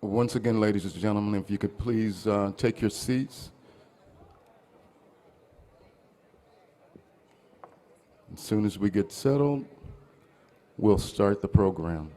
Once again, ladies and gentlemen, if you could please take your seats. As soon as we get settled, we'll start the program.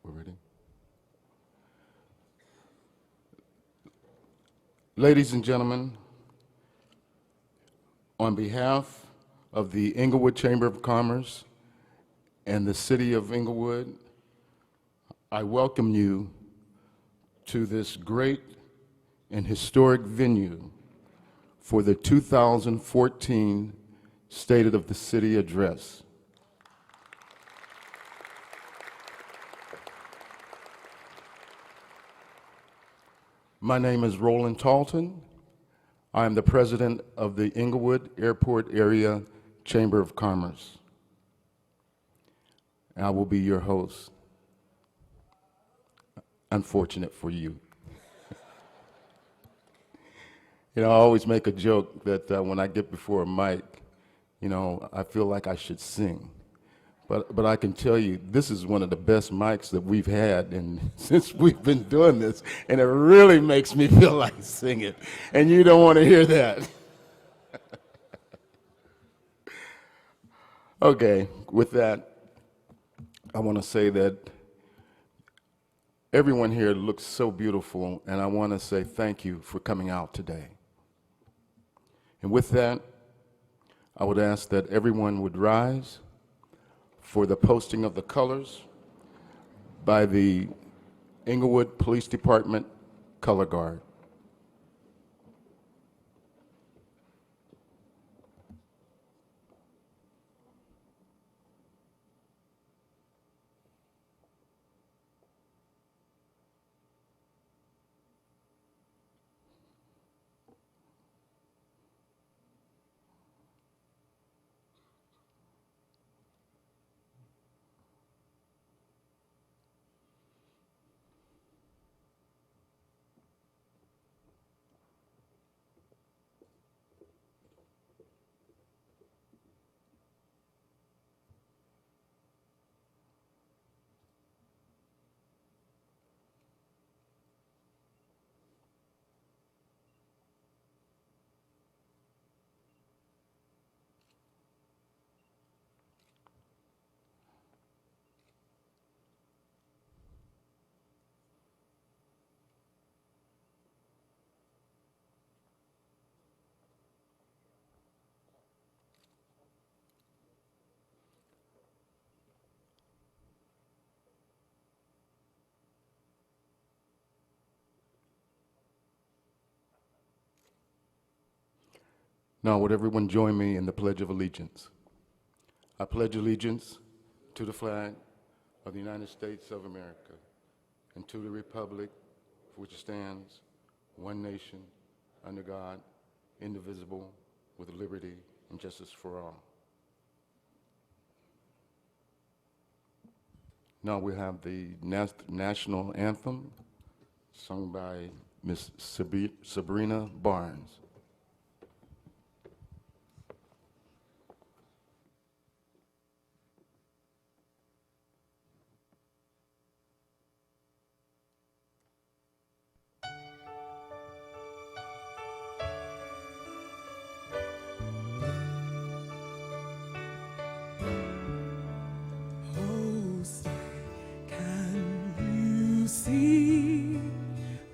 We're ready? Ladies and gentlemen, on behalf of the Inglewood Chamber of Commerce and the City of Inglewood, I welcome you to this great and historic venue for the 2014 State of the City Address. My name is Roland Talton. I am the president of the Inglewood Airport Area Chamber of Commerce. And I will be your host. Unfortunate for you. You know, I always make a joke that when I get before a mic, you know, I feel like I should sing. But I can tell you, this is one of the best mics that we've had and since we've been doing this, and it really makes me feel like singing. And you don't want to hear that. Okay, with that, I want to say that everyone here looks so beautiful, and I want to say thank you for coming out today. And with that, I would ask that everyone would rise for the posting of the colors by the Inglewood Police Department Color Guard. Now, would everyone join me in the Pledge of Allegiance? I pledge allegiance to the flag of the United States of America and to the republic for which it stands, one nation, under God, indivisible, with liberty and justice for all. Now we have the national anthem sung by Miss Sabrina Barnes. Oh, say, can you see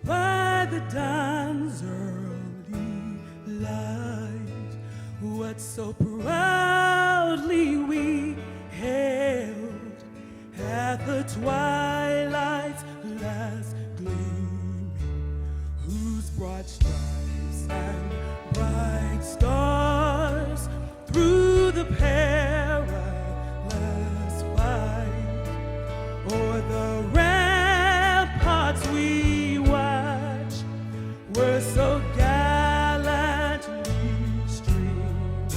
by the dawn's early light what so proudly we hailed at the twilight's last gleaming, whose broad stripes and bright stars through the perilous fight o'er the ramparts we watched were so gallantly streamed,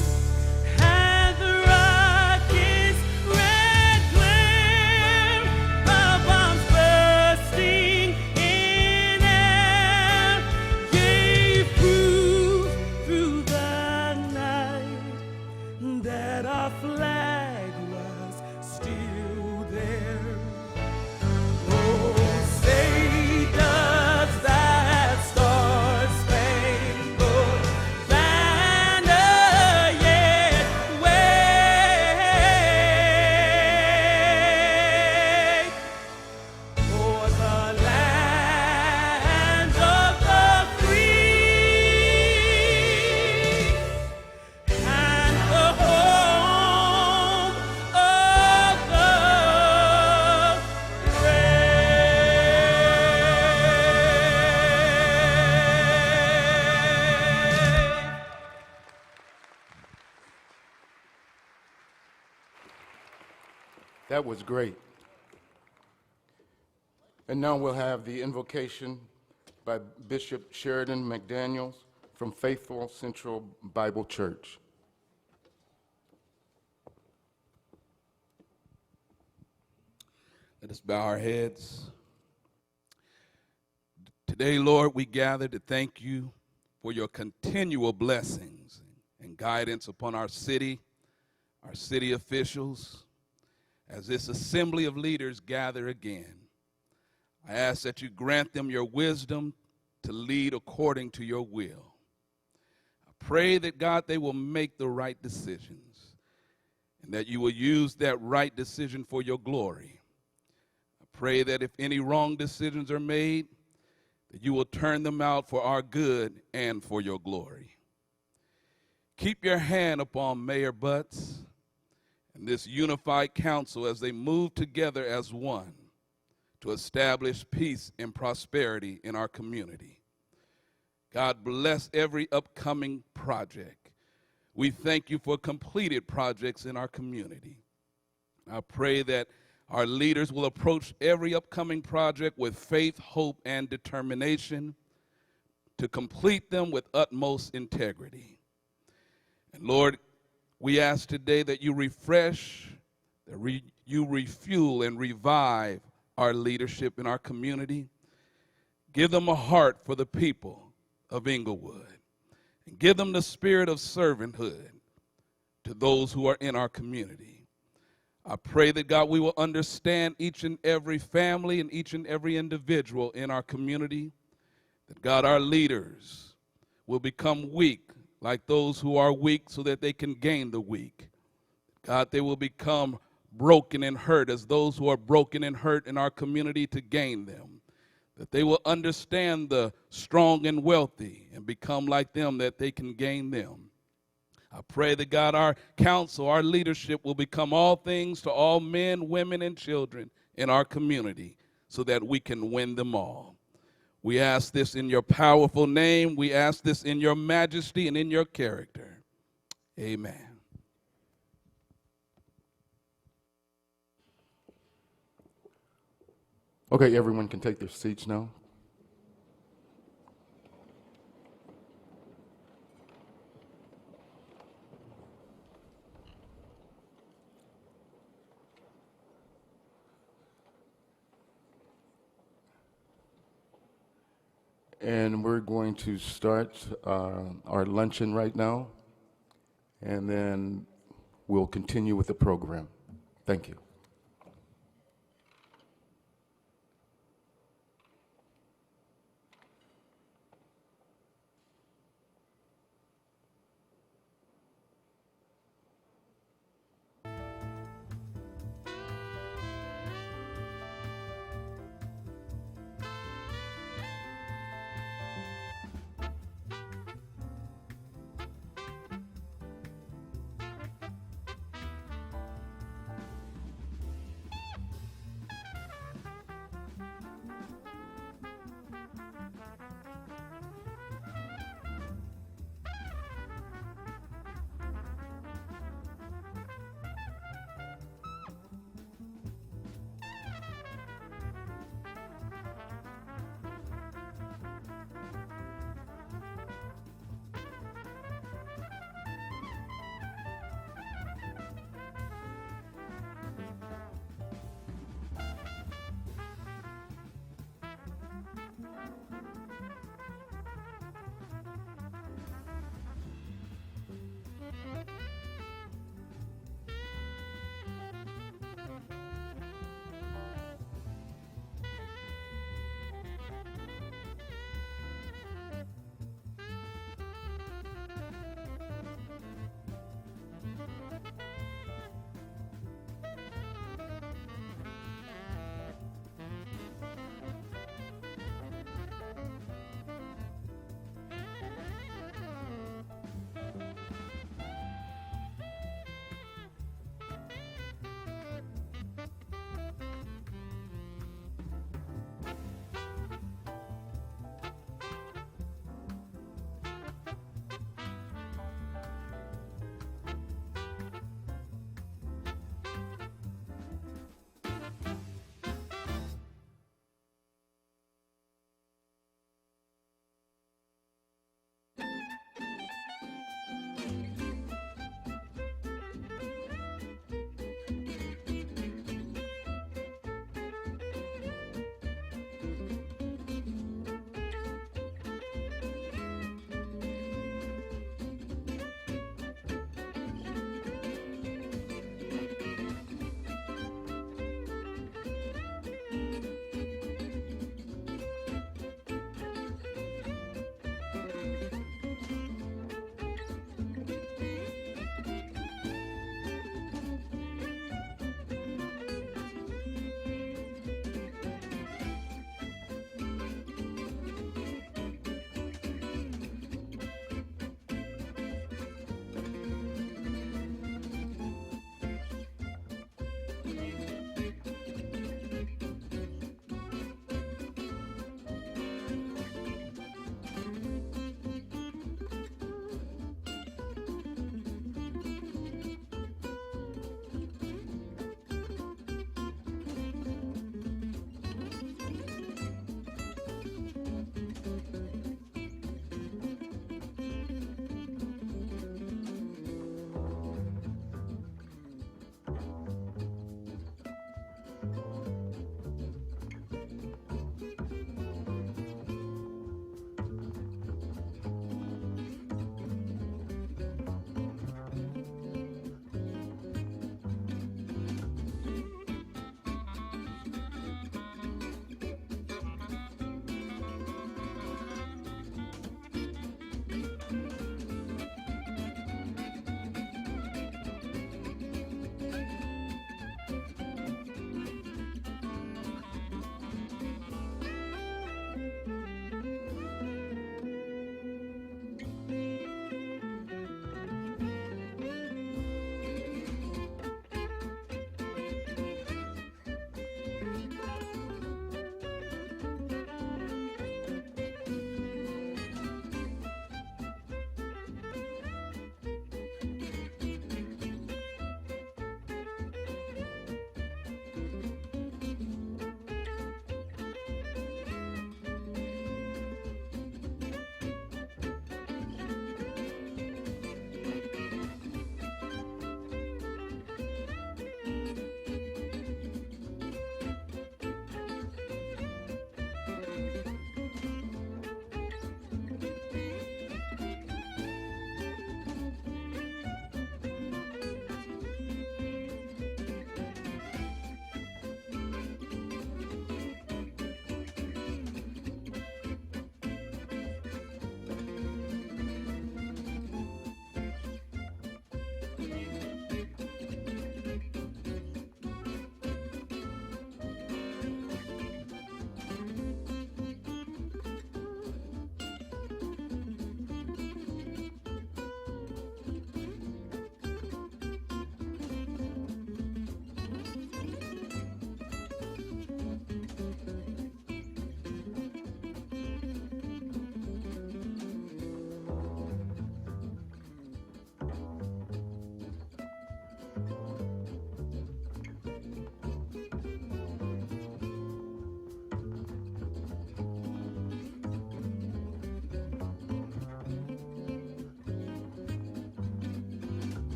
and the rocket's red glare, the bombs bursting in air, gave proof through the night that our flag was still there. Oh, say does that star-spangled banner yet wave o'er the land of the free and the home of the brave. That was great. And now we'll have the invocation by Bishop Sheridan McDaniels from Faithful Central Bible Church. Let us bow our heads. Today, Lord, we gather to thank you for your continual blessings and guidance upon our city officials, as this assembly of leaders gather again. I ask that you grant them your wisdom to lead according to your will. I pray that, God, they will make the right decisions and that you will use that right decision for your glory. I pray that if any wrong decisions are made, that you will turn them out for our good and for your glory. Keep your hand upon Mayor Butts and this unified council as they move together as one to establish peace and prosperity in our community. God, bless every upcoming project. We thank you for completed projects in our community. I pray that our leaders will approach every upcoming project with faith, hope, and determination to complete them with utmost integrity. And Lord, we ask today that you refresh, that you refuel and revive our leadership in our community. Give them a heart for the people of Inglewood, and give them the spirit of servanthood to those who are in our community. I pray that, God, we will understand each and every family and each and every individual in our community, that, God, our leaders will become weak like those who are weak so that they can gain the weak. God, they will become broken and hurt as those who are broken and hurt in our community to gain them. That they will understand the strong and wealthy and become like them that they can gain them. I pray that, God, our council, our leadership will become all things to all men, women, and children in our community so that we can win them all. We ask this in your powerful name. We ask this in your majesty and in your character. Amen. Okay, everyone can take their seats now. And we're going to start our luncheon right now, and then we'll continue with the program. Thank you.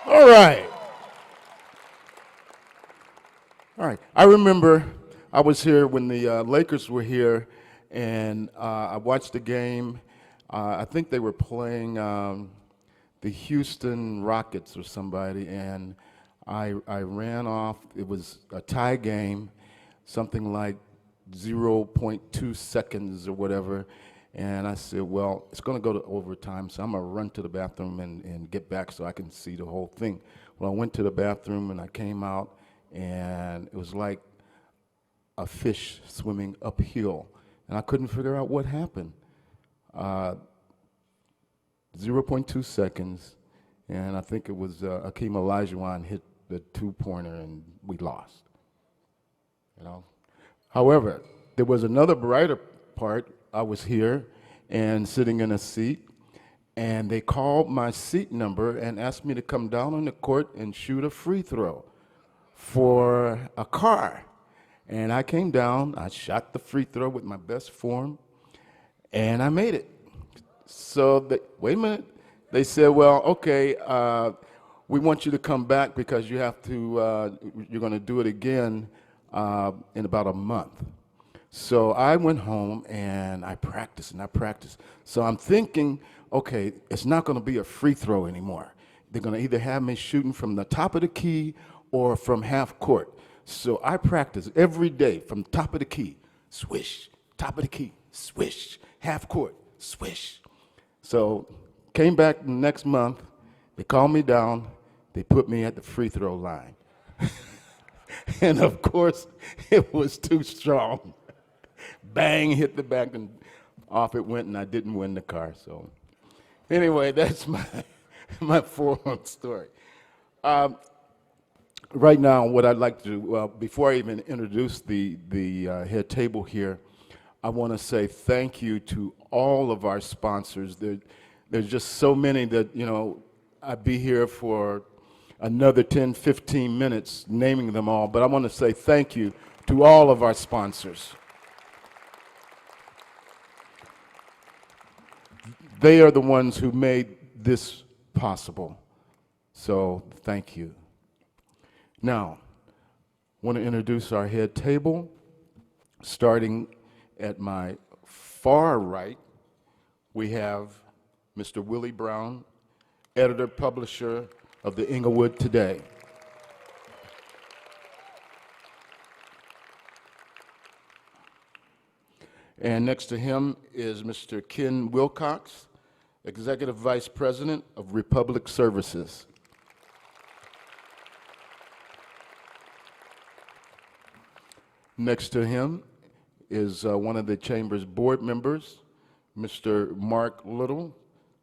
All right. All right. I remember I was here when the Lakers were here, and I watched the game. I think they were playing the Houston Rockets or somebody, and I ran off. It was a tie game, something like 0.2 seconds or whatever. And I said, well, it's going to go to overtime, so I'm going to run to the bathroom and get back so I can see the whole thing. Well, I went to the bathroom and I came out, and it was like a fish swimming uphill. And I couldn't figure out what happened. 0.2 seconds, and I think it was Akeem Olajuwon hit the two-pointer, and we lost. You know. However, there was another brighter part. I was here and sitting in a seat, and they called my seat number and asked me to come down on the court and shoot a free throw for a car. And I came down, I shot the free throw with my best form, and I made it. So, wait a minute. They said, well, okay, we want you to come back because you have to, you're going to do it again in about a month. So I went home and I practiced and I practiced. So I'm thinking, okay, it's not going to be a free throw anymore. They're going to either have me shooting from the top of the key or from half court. So I practiced every day from top of the key, swish, top of the key, swish, half court, swish. So came back the next month, they called me down, they put me at the free throw line. And of course, it was too strong. Bang, hit the back, and off it went, and I didn't win the car. So anyway, that's my forearm story. Right now, what I'd like to do, well, before I even introduce the head table here, I want to say thank you to all of our sponsors. There's just so many that, you know, I'd be here for another 10, 15 minutes naming them all, but I want to say thank you to all of our sponsors. They are the ones who made this possible. So thank you. Now, I want to introduce our head table. Starting at my far right, we have Mr. Willie Brown, editor, publisher of the Inglewood Today. And next to him is Mr. Ken Wilcox, Executive Vice President of Republic Services. Next to him is one of the Chamber's board members, Mr. Mark Little,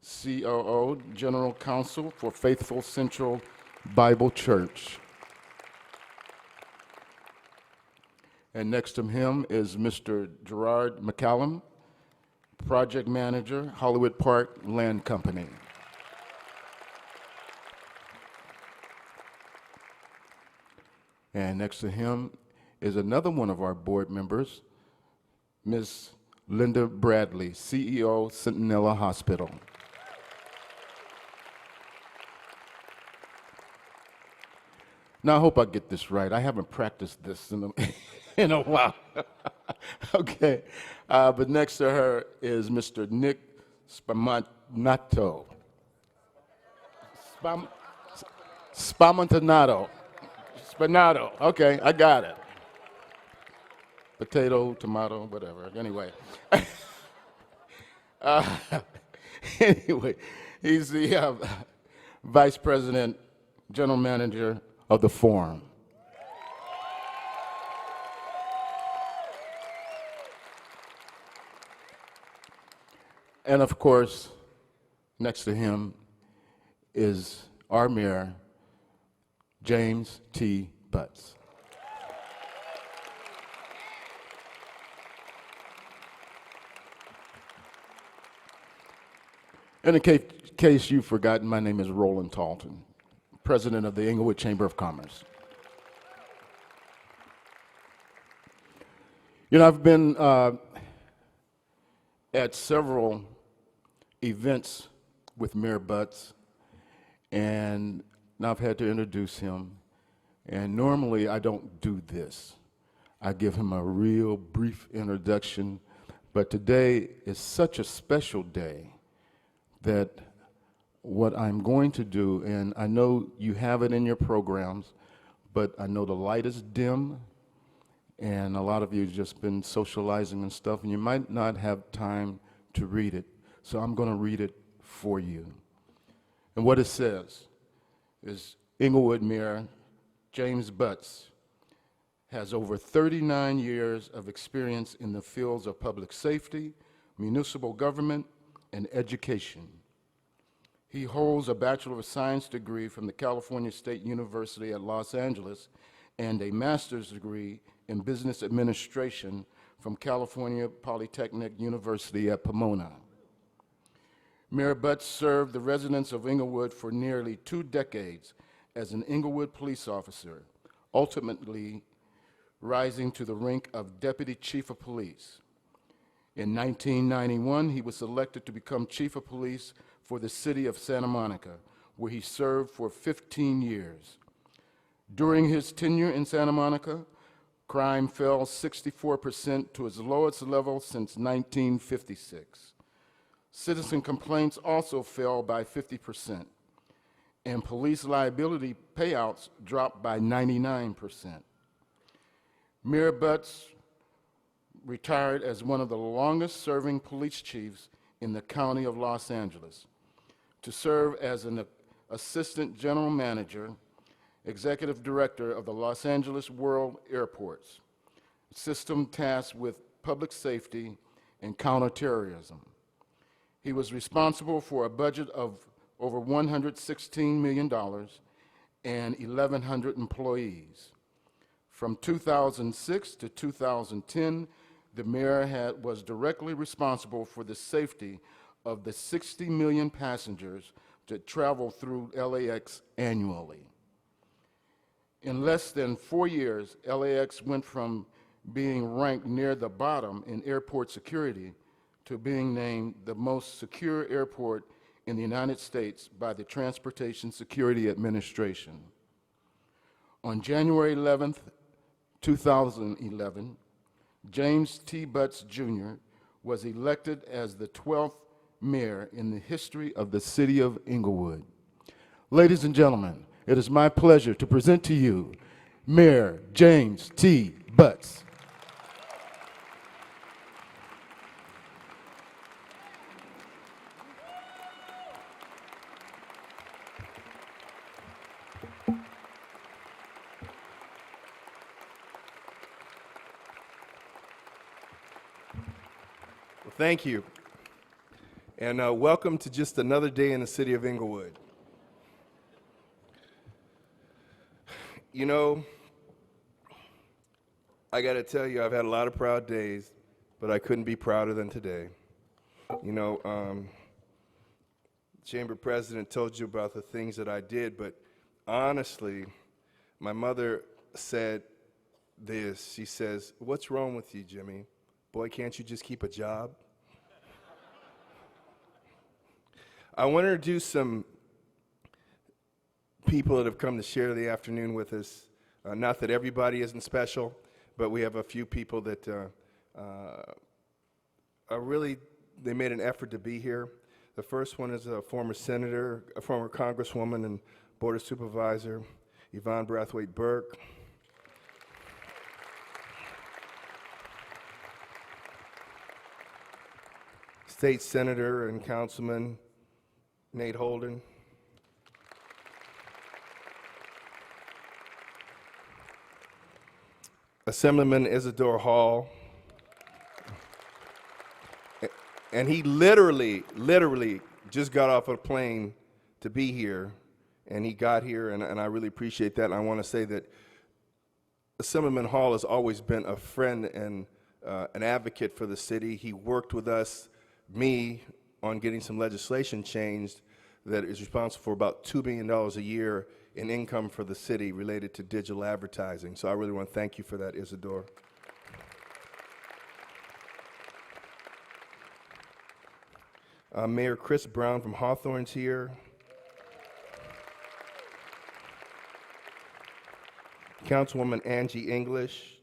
COO, General Counsel for Faithful Central Bible Church. And next to him is Mr. Gerard McCallum, Project Manager, Hollywood Park Land Company. And next to him is another one of our board members, Ms. Linda Bradley, CEO, Centinela Hospital. Now, I hope I get this right. I haven't practiced this in a while. Okay. But next to her is Mr. Nick Spamantato. Spamantato. Spanato. Okay, I got it. Potato, tomato, whatever. Anyway. Anyway, he's the Vice President, General Manager of the Forum. And of course, next to him is our mayor, James T. Butts. And in case you've forgotten, my name is Roland Talton, President of the Inglewood Chamber of Commerce. You know, I've been at several events with Mayor Butts, and now I've had to introduce him. And normally I don't do this. I give him a real brief introduction, but today is such a special day that what I'm going to do, and I know you have it in your programs, but I know the light is dim, and a lot of you have just been socializing and stuff, and you might not have time to read it. So I'm going to read it for you. And what it says is Inglewood Mayor James Butts has over 39 years of experience in the fields of public safety, municipal government, and education. He holds a Bachelor of Science degree from the California State University at Los Angeles and a master's degree in business administration from California Polytechnic University at Pomona. Mayor Butts served the residents of Inglewood for nearly 2 decades as an Inglewood police officer, ultimately rising to the rank of Deputy Chief of Police. In 1991, he was selected to become Chief of Police for the city of Santa Monica, where he served for 15 years. During his tenure in Santa Monica, crime fell 64% to its lowest level since 1956. Citizen complaints also fell by 50%, and police liability payouts dropped by 99%. Mayor Butts retired as one of the longest-serving police chiefs in the county of Los Angeles, to serve as an assistant general manager, executive director of the Los Angeles World Airports, system tasked with public safety and counterterrorism. He was responsible for a budget of over $116 million and 1,100 employees. From 2006 to 2010, the mayor was directly responsible for the safety of the 60 million passengers that travel through LAX annually. In less than 4 years, LAX went from being ranked near the bottom in airport security to being named the most secure airport in the United States by the Transportation Security Administration. On January 11th, 2011, James T. Butts Jr. was elected as the 12th mayor in the history of the city of Inglewood. Ladies and gentlemen, it is my pleasure to present to you Mayor James T. Butts. Well, thank you. And welcome to just another day in the city of Inglewood. You know, I got to tell you, I've had a lot of proud days, but I couldn't be prouder than today. You know, Chamber President told you about the things that I did, but honestly, my mother said this. She says, "What's wrong with you, Jimmy? Boy, can't you just keep a job?" I want to introduce some people that have come to share the afternoon with us. Not that everybody isn't special, but we have a few people that are really, they made an effort to be here. The first one is a former senator, a former congresswoman and board of supervisor, Yvonne Brathwaite Burke. State Senator and Councilman Nate Holden. Assemblyman Isidore Hall. And he literally just got off a plane to be here. And he got here, and I really appreciate that. And I want to say that Assemblyman Hall has always been a friend and an advocate for the city. He worked with us, me, on getting some legislation changed that is responsible for about $2 billion a year in income for the city related to digital advertising. So I really want to thank you for that, Isidore. Mayor Chris Brown from Hawthorne's here. Councilwoman Angie English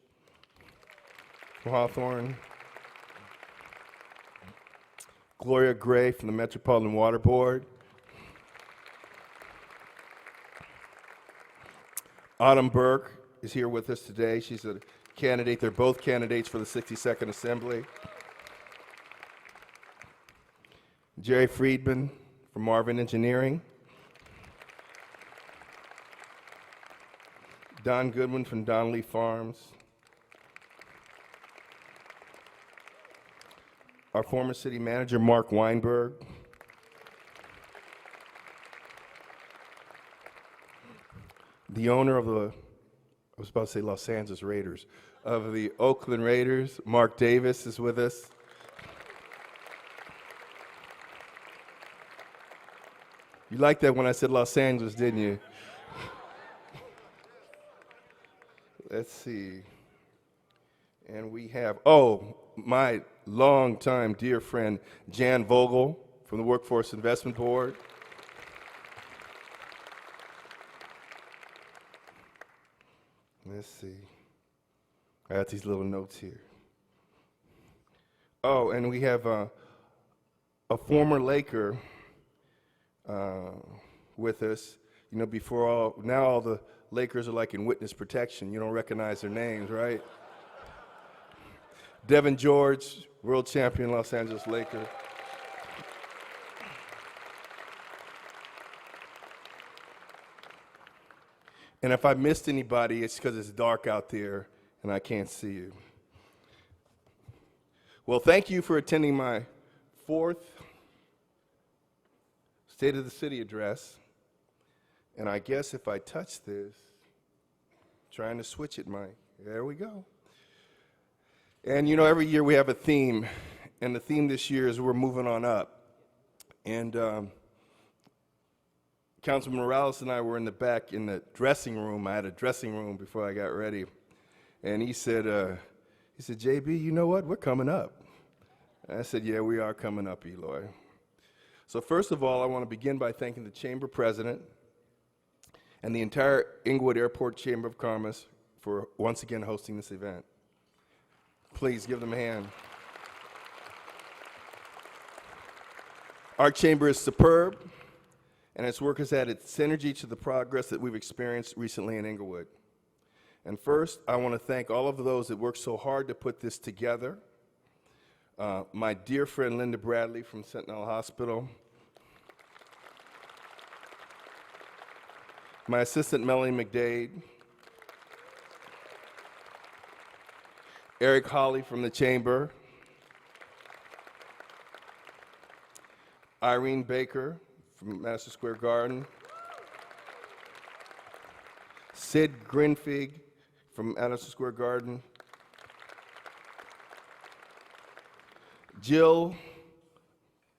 from Hawthorne. Gloria Gray from the Metropolitan Water Board. Autumn Burke is here with us today. She's a candidate. They're both candidates for the 62nd Assembly. Jerry Friedman from Marvin Engineering. Don Goodwin from Donnelly Farms. Our former city manager, Mark Weinberg. The owner of the, I was about to say Los Angeles Raiders, of the Oakland Raiders, Mark Davis is with us. You liked that when I said Los Angeles, didn't you? Let's see. And we have, my longtime dear friend, Jan Vogel from the Workforce Investment Board. Let's see. I got these little notes here. Oh, and we have a former Laker with us. You know, now all the Lakers are like in witness protection. You don't recognize their names, right? Devin George, world champion Los Angeles Laker. And if I missed anybody, it's because it's dark out there and I can't see you. Well, thank you for attending my 4th State of the City address. And I guess if I touch this, trying to switch it, Mike. There we go. And you know, every year we have a theme, and the theme this year is we're moving on up. And Councilman Morales and I were in the back in the dressing room. I had a dressing room before I got ready. And he said, JB, you know what? We're coming up. And I said, yeah, we are coming up, Eloy. So first of all, I want to begin by thanking the Chamber President and the entire Inglewood Airport Chamber of Commerce for once again hosting this event. Please give them a hand. Our chamber is superb, and its work has added synergy to the progress that we've experienced recently in Inglewood. And first, I want to thank all of those that worked so hard to put this together. My dear friend Linda Bradley from Sentinel Hospital, my assistant Melanie McDade, Eric Holly from the Chamber, Irene Baker from Madison Square Garden, Sid Grinfig from Madison Square Garden, Jill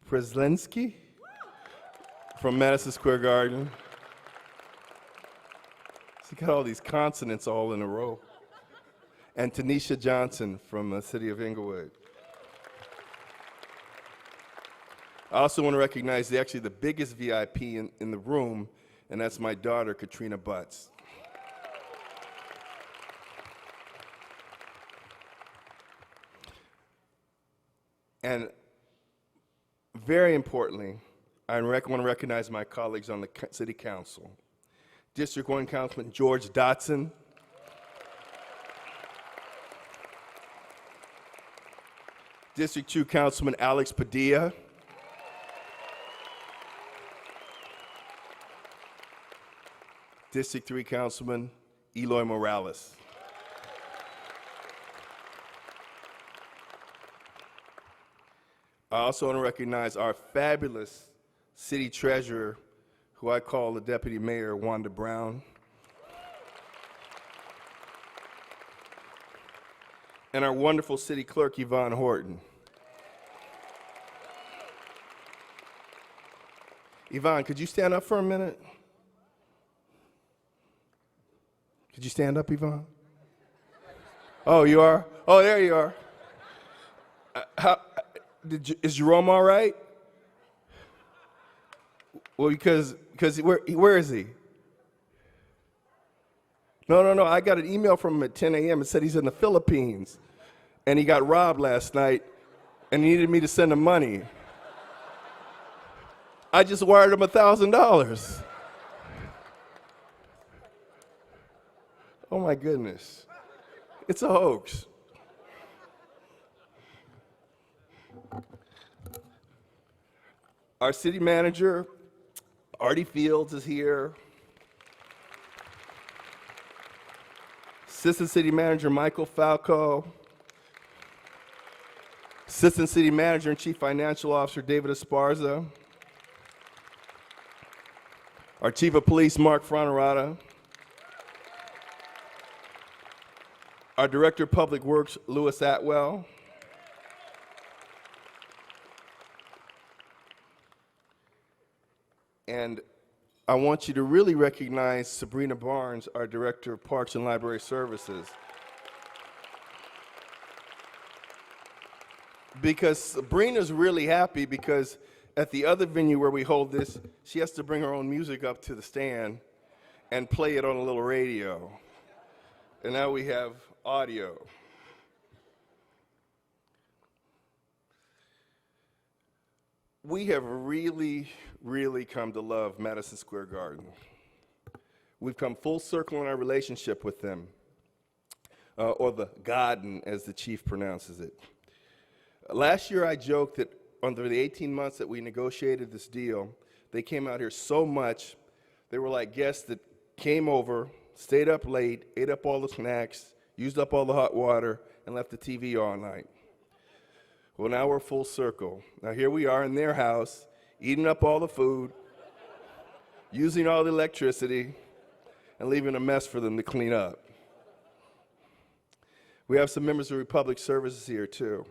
Preslinski from Madison Square Garden. She got all these consonants all in a row. And Tanisha Johnson from the city of Inglewood. I also want to recognize the biggest VIP in the room, and that's my daughter, Katrina Butts. And very importantly, I want to recognize my colleagues on the City Council. District 1 Councilman George Dotson, District 2 Councilman Alex Padilla, District 3 Councilman Eloy Morales. I also want to recognize our fabulous city treasurer, who I call the Deputy Mayor, Wanda Brown, and our wonderful city clerk, Yvonne Horton. Yvonne, could you stand up for a minute? Could you stand up, Yvonne? Oh, you are? Oh, there you are. Is Jerome all right? Well, because where is he? No. I got an email from him at 10 a.m. It said he's in the Philippines, and he got robbed last night, and he needed me to send him money. I just wired him $1,000. Oh my goodness. It's a hoax. Our city manager, Artie Fields, is here. Assistant City Manager Michael Falco. Assistant City Manager and Chief Financial Officer David Esparza. Our Chief of Police Mark Fronterata. Our Director of Public Works Louis Atwell. And I want you to really recognize Sabrina Barnes, our Director of Parks and Library Services. Because Sabrina's really happy because at the other venue where we hold this, she has to bring her own music up to the stand and play it on a little radio. And now we have audio. We have really come to love Madison Square Garden. We've come full circle in our relationship with them, or the Garden, as the chief pronounces it. Last year I joked that under the 18 months that we negotiated this deal, they came out here so much, they were like guests that came over, stayed up late, ate up all the snacks, used up all the hot water, and left the TV all night. Well, now we're full circle. Now here we are in their house, eating up all the food, using all the electricity, and leaving a mess for them to clean up. We have some members of Republic Services here too,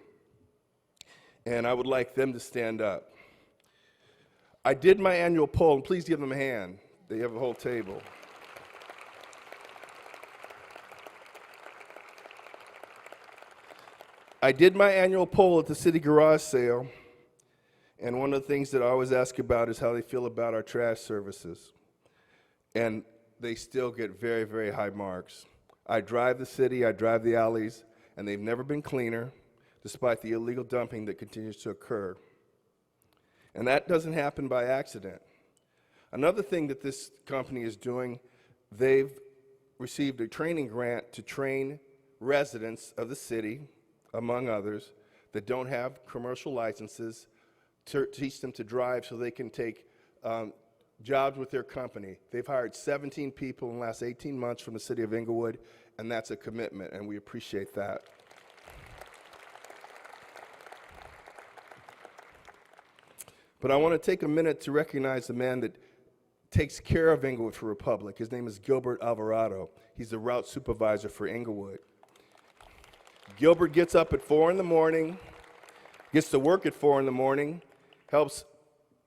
and I would like them to stand up. I did my annual poll, and please give them a hand. They have a whole table. I did my annual poll at the city garage sale, And one of the things that I always ask about is how they feel about our trash services. And they still get very, very high marks. I drive the city, I drive the alleys, and they've never been cleaner, despite the illegal dumping that continues to occur. And that doesn't happen by accident. Another thing that this company is doing, they've received a training grant to train residents of the city, among others, that don't have commercial licenses, to teach them to drive so they can take jobs with their company. They've hired 17 people in the last 18 months from the city of Inglewood, and that's a commitment, and we appreciate that. But I want to take a minute to recognize the man that takes care of Inglewood for Republic. His name is Gilbert Alvarado. He's the route supervisor for Inglewood. Gilbert gets up at 4 in the morning, gets to work at 4 in the morning, helps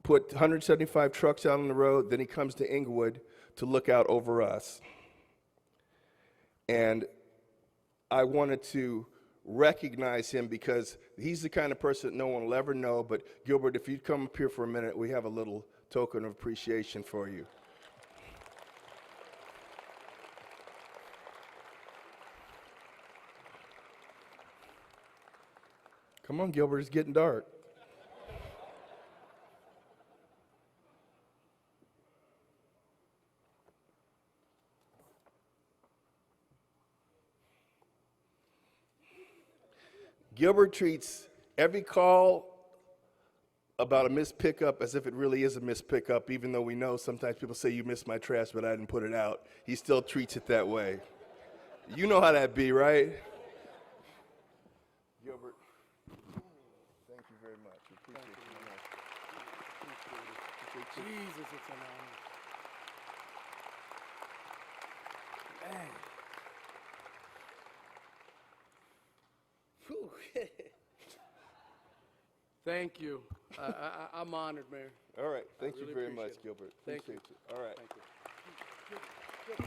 put 175 trucks out on the road, then he comes to Inglewood to look out over us. And I wanted to recognize him because he's the kind of person that no one will ever know, but Gilbert, if you'd come up here for a minute, we have a little token of appreciation for you. Come on, Gilbert, it's getting dark. Gilbert treats every call about a missed pickup as if it really is a missed pickup, even though we know sometimes people say you missed my trash, but I didn't put it out. He still treats it that way. You know how that be, right? Gilbert, thank you very much. We appreciate you. Jesus, it's an honor. Man. Whew. Thank you. I'm honored, Mayor. All right, thank you really very appreciate much, it. Gilbert. Thank you. Appreciate you. All right. Thank you.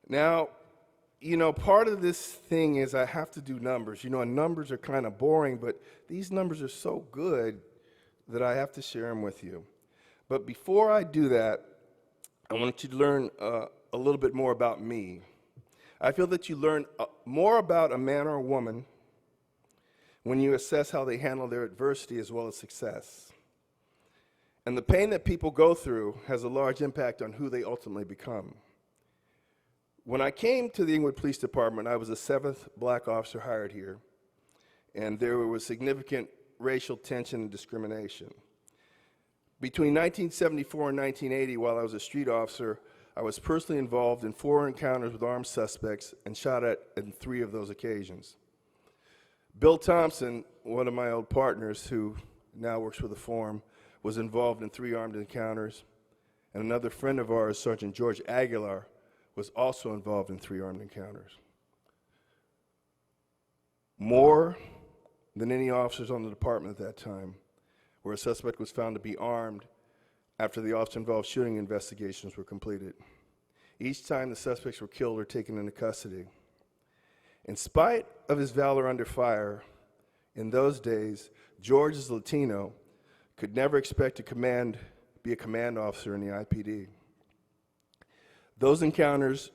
Now, part of this thing is I have to do numbers. And numbers are kind of boring, but these numbers are so good that I have to share them with you. But before I do that, I want you to learn a little bit more about me. I feel that you learn more about a man or a woman when you assess how they handle their adversity as well as success. And the pain that people go through has a large impact on who they ultimately become. When I came to the Inglewood Police Department, I was the 7th black officer hired here, and there was significant racial tension and discrimination. Between 1974 and 1980, while I was a street officer, I was personally involved in 4 encounters with armed suspects and shot at in 3 of those occasions. Bill Thompson, one of my old partners who now works for the Forum, was involved in 3 armed encounters, and another friend of ours, Sergeant George Aguilar, was also involved in 3 armed encounters. More than any officers on the department at that time, where a suspect was found to be armed after the officer-involved shooting investigations were completed. Each time the suspects were killed or taken into custody. In spite of his valor under fire, in those days, George, as Latino, could never expect to be a command officer in the IPD. Those encounters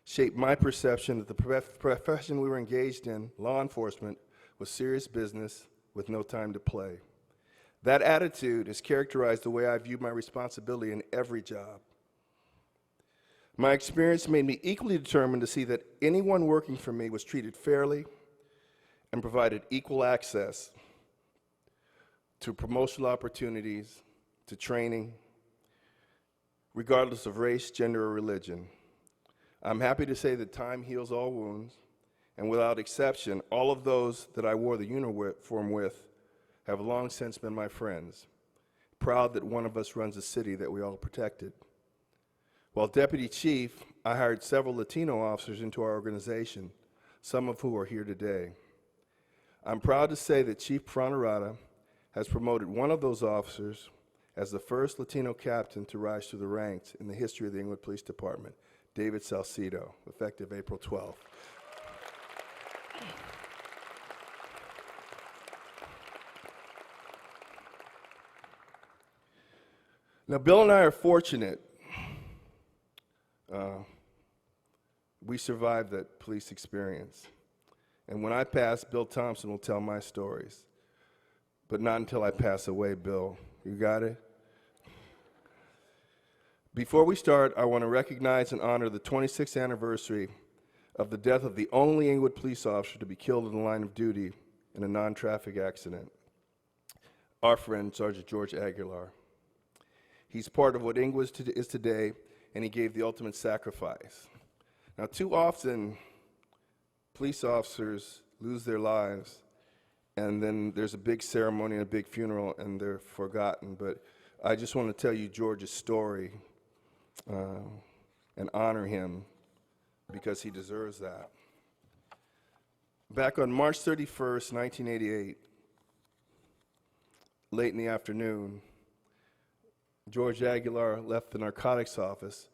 shaped my perception that the profession we were engaged in, law enforcement, was serious business with no time to play. That attitude has characterized the way I view my responsibility in every job. My experience made me equally determined to see that anyone working for me was treated fairly and provided equal access to promotional opportunities, to training, regardless of race, gender, or religion. I'm happy to say that time heals all wounds, and without exception, all of those that I wore the uniform with have long since been my friends, proud that one of us runs a city that we all protected. While deputy chief, I hired several Latino officers into our organization, some of whom are here today. I'm proud to say that Chief Fronterata has promoted one of those officers as the first Latino captain to rise through the ranks in the history of the Inglewood Police Department. David Salcido, effective April 12th. Now, Bill and I are fortunate. We survived that police experience. And when I pass, Bill Thompson will tell my stories. But not until I pass away, Bill. You got it? Before we start, I want to recognize and honor the 26th anniversary of the death of the only Inglewood police officer to be killed in the line of duty in a non-traffic accident, our friend, Sergeant George Aguilar. He's part of what Inglewood is today, and he gave the ultimate sacrifice. Now, too often, police officers lose their lives, and then there's a big ceremony and a big funeral, and they're forgotten. But I just want to tell you George's story and honor him because he deserves that. Back on March 31st, 1988, late in the afternoon, George Aguilar left the narcotics office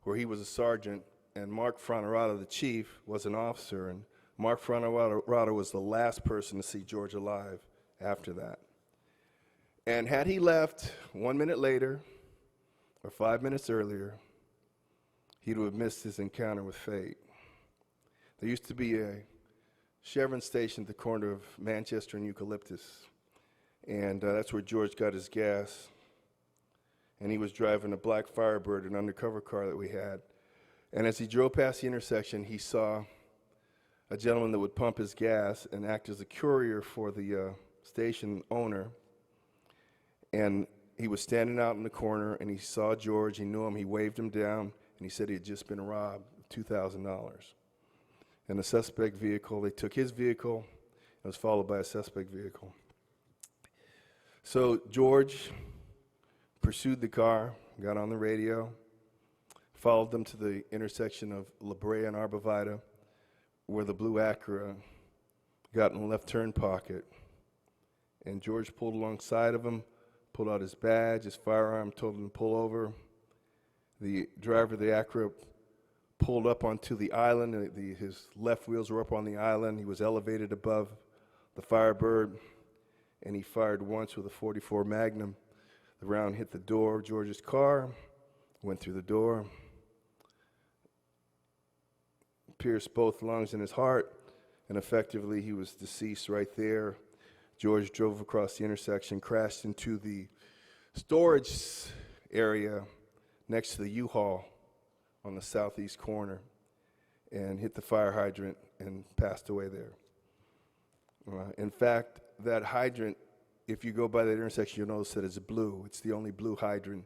where he was a sergeant, and Mark Fronerato, the chief, was an officer, and Mark Fronerato was the last person to see George alive after that. And had he left 1 minute later or 5 minutes earlier, he would have missed his encounter with fate. There used to be a Chevron station at the corner of Manchester and Eucalyptus, and that's where George got his gas. And he was driving a black Firebird, an undercover car that we had. And as he drove past the intersection, he saw a gentleman that would pump his gas and act as a courier for the station owner. And he was standing out in the corner, and he saw George. He knew him. He waved him down, and he said he had just been robbed of $2,000. And the suspect vehicle, they took his vehicle. It was followed by a suspect vehicle. So George pursued the car, got on the radio, followed them to the intersection of La Brea and Arborvita, where the blue Acura got in the left turn pocket. And George pulled alongside of him, pulled out his badge, his firearm, told him to pull over. The driver of the Acura pulled up onto the island. His left wheels were up on the island. He was elevated above the Firebird, and he fired once with a .44 Magnum. The round hit the door of George's car, went through the door, pierced both lungs and his heart, and effectively he was deceased right there. George drove across the intersection, crashed into the storage area next to the U-Haul on the southeast corner and hit the fire hydrant and passed away there. In fact, that hydrant, if you go by that intersection, you'll notice that it's blue. It's the only blue hydrant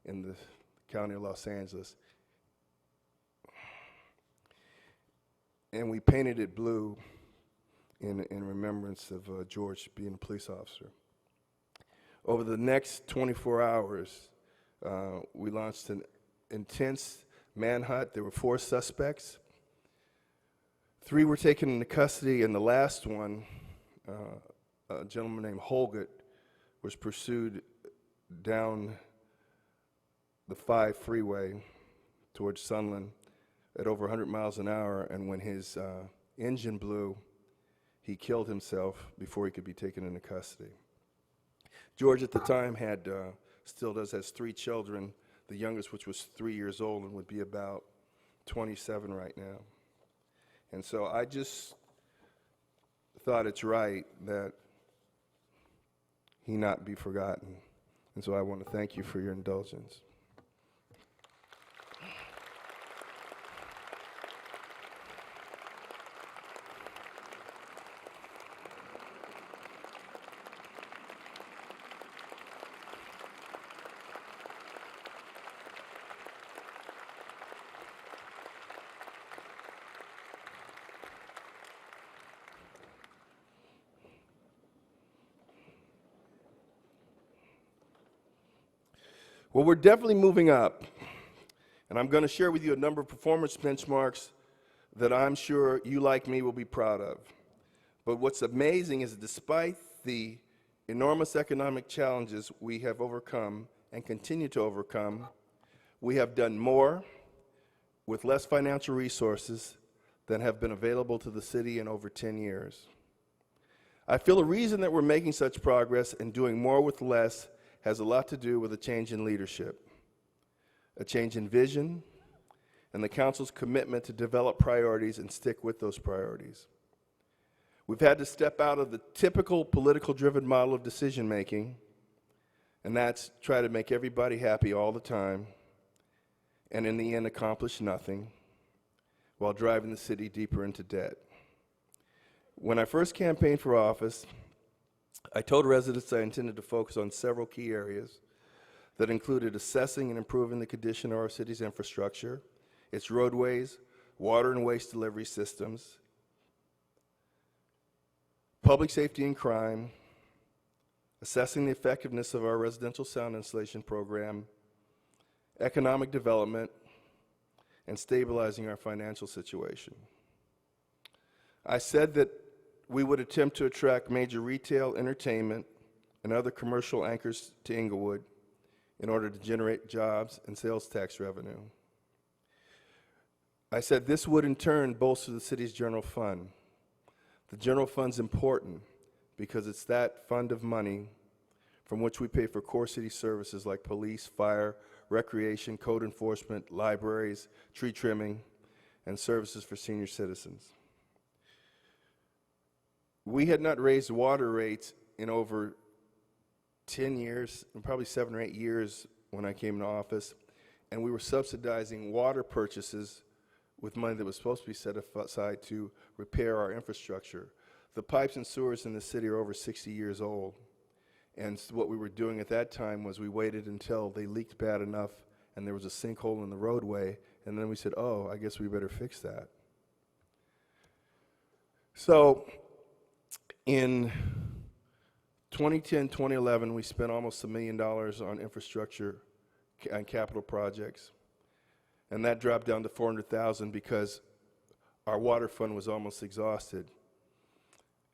in the county of Los Angeles. And we painted it blue in remembrance of George being a police officer. Over the next 24 hours, we launched an intense manhunt. There were 4 suspects. 3 were taken into custody, and the last one, a gentleman named Holgett, was pursued down the 5 freeway towards Sunland at over 100 miles an hour, and when his engine blew, he killed himself before he could be taken into custody. George at the time has 3 children, the youngest, which was 3 years old and would be about 27 right now. And so I just thought it's right that he not be forgotten. And so I want to thank you for your indulgence. Well, we're definitely moving up, and I'm going to share with you a number of performance benchmarks that I'm sure you, like me, will be proud of. But what's amazing is that despite the enormous economic challenges we have overcome and continue to overcome, we have done more, with less financial resources than have been available to the city in over 10 years. I feel the reason that we're making such progress and doing more with less has a lot to do with a change in leadership, a change in vision, and the council's commitment to develop priorities and stick with those priorities. We've had to step out of the typical political-driven model of decision-making, and that's try to make everybody happy all the time, and in the end accomplish nothing, while driving the city deeper into debt. When I first campaigned for office, I told residents I intended to focus on several key areas that included assessing and improving the condition of our city's infrastructure, its roadways, water and waste delivery systems, public safety and crime, assessing the effectiveness of our residential sound insulation program, economic development, and stabilizing our financial situation. I said that we would attempt to attract major retail, entertainment, and other commercial anchors to Inglewood in order to generate jobs and sales tax revenue. I said this would in turn bolster the city's general fund. The general fund's important because it's that fund of money from which we pay for core city services like police, fire, recreation, code enforcement, libraries, tree trimming, and services for senior citizens. We had not raised water rates in over 10 years, and probably 7 or 8 years when I came into office, and we were subsidizing water purchases with money that was supposed to be set aside to repair our infrastructure. The pipes and sewers in the city are over 60 years old, and so what we were doing at that time was we waited until they leaked bad enough and there was a sinkhole in the roadway, and then we said, oh, I guess we better fix that. So in 2010, 2011, we spent almost $1 million on infrastructure and capital projects, and that dropped down to $400,000 because our water fund was almost exhausted.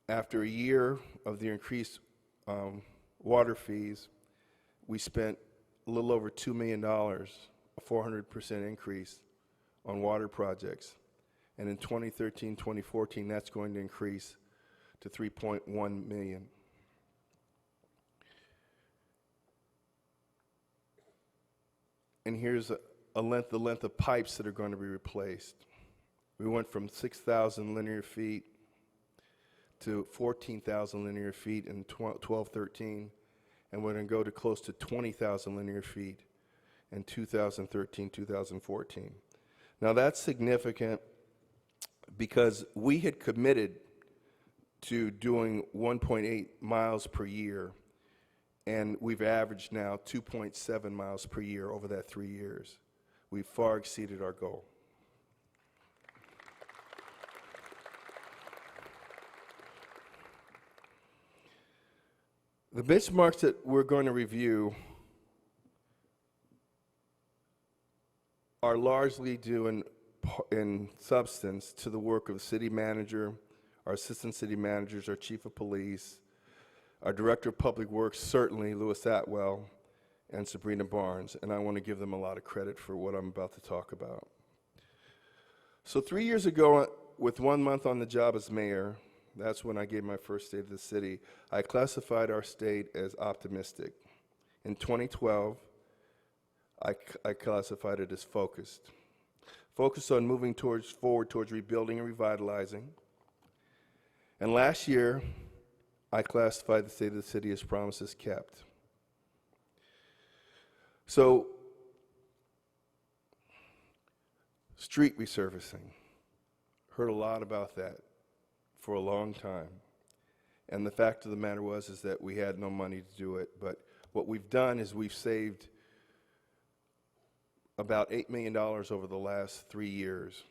After a year of the increased water fees, we spent a little over $2 million, a 400% increase on water projects. And in 2013, 2014, that's going to increase to $3.1 million. And here's the length of pipes that are going to be replaced. We went from 6,000 linear feet to 14,000 linear feet in 12-13, and we're going to go to close to 20,000 linear feet in 2013-2014. Now that's significant because we had committed to doing 1.8 miles per year, and we've averaged now 2.7 miles per year over that 3 years. We've far exceeded our goal. The benchmarks that we're going to review are largely due in substance to the work of the city manager, our assistant city managers, our chief of police, our director of public works, certainly Louis Atwell, and Sabrina Barnes, and I want to give them a lot of credit for what I'm about to talk about. So 3 years ago, with 1 month on the job as mayor, that's when I gave my first state of the city, I classified our state as optimistic. In 2012, I classified it as focused. Focused on moving forward towards rebuilding and revitalizing. And last year, I classified the state of the city as promises kept. So, street resurfacing. Heard a lot about that for a long time. And the fact of the matter is that we had no money to do it, but what we've done is we've saved about $8 million over the last 3 years,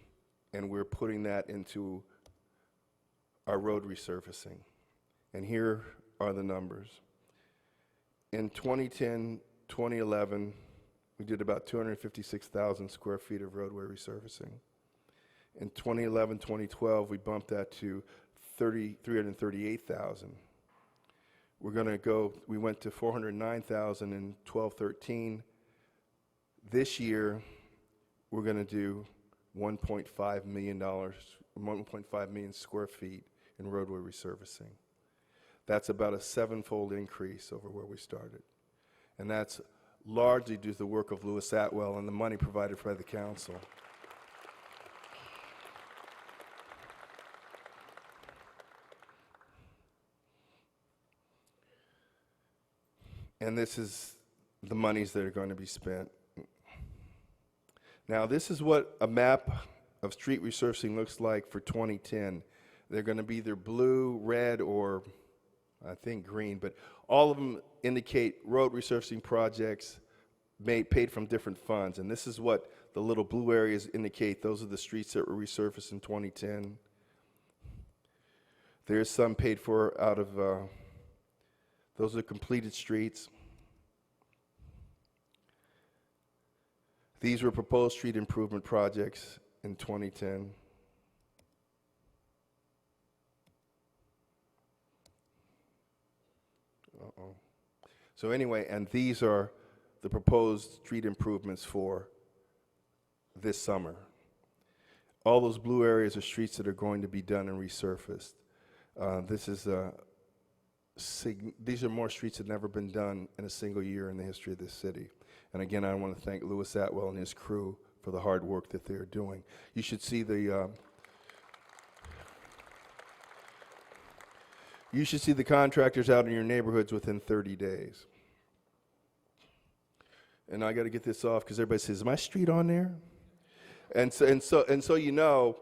and we're putting that into our road resurfacing. And here are the numbers. In 2010, 2011, we did about 256,000 square feet of roadway resurfacing. In 2011, 2012, we bumped that to 338,000. We went to 409,000 in 12-13. This year, we're going to do $1.5 million, 1.5 million square feet in roadway resurfacing. That's about a 7-fold increase over where we started. And that's largely due to the work of Lewis Atwell and the money provided by the council. And this is the monies that are going to be spent. Now, this is what a map of street resurfacing looks like for 2010. They're going to be either blue, red, or I think green, but all of them indicate road resurfacing projects paid from different funds. And this is what the little blue areas indicate. Those are the streets that were resurfaced in 2010. There's some paid for out of, those are completed streets. These were proposed street improvement projects in 2010. So anyway, and these are the proposed street improvements for this summer. All those blue areas are streets that are going to be done and resurfaced. These are more streets that have never been done in a single year in the history of this city. And again, I want to thank Lewis Atwell and his crew for the hard work that they're doing. You should see the contractors out in your neighborhoods within 30 days. And I got to get this off because everybody says, "Is my street on there?" And so you know,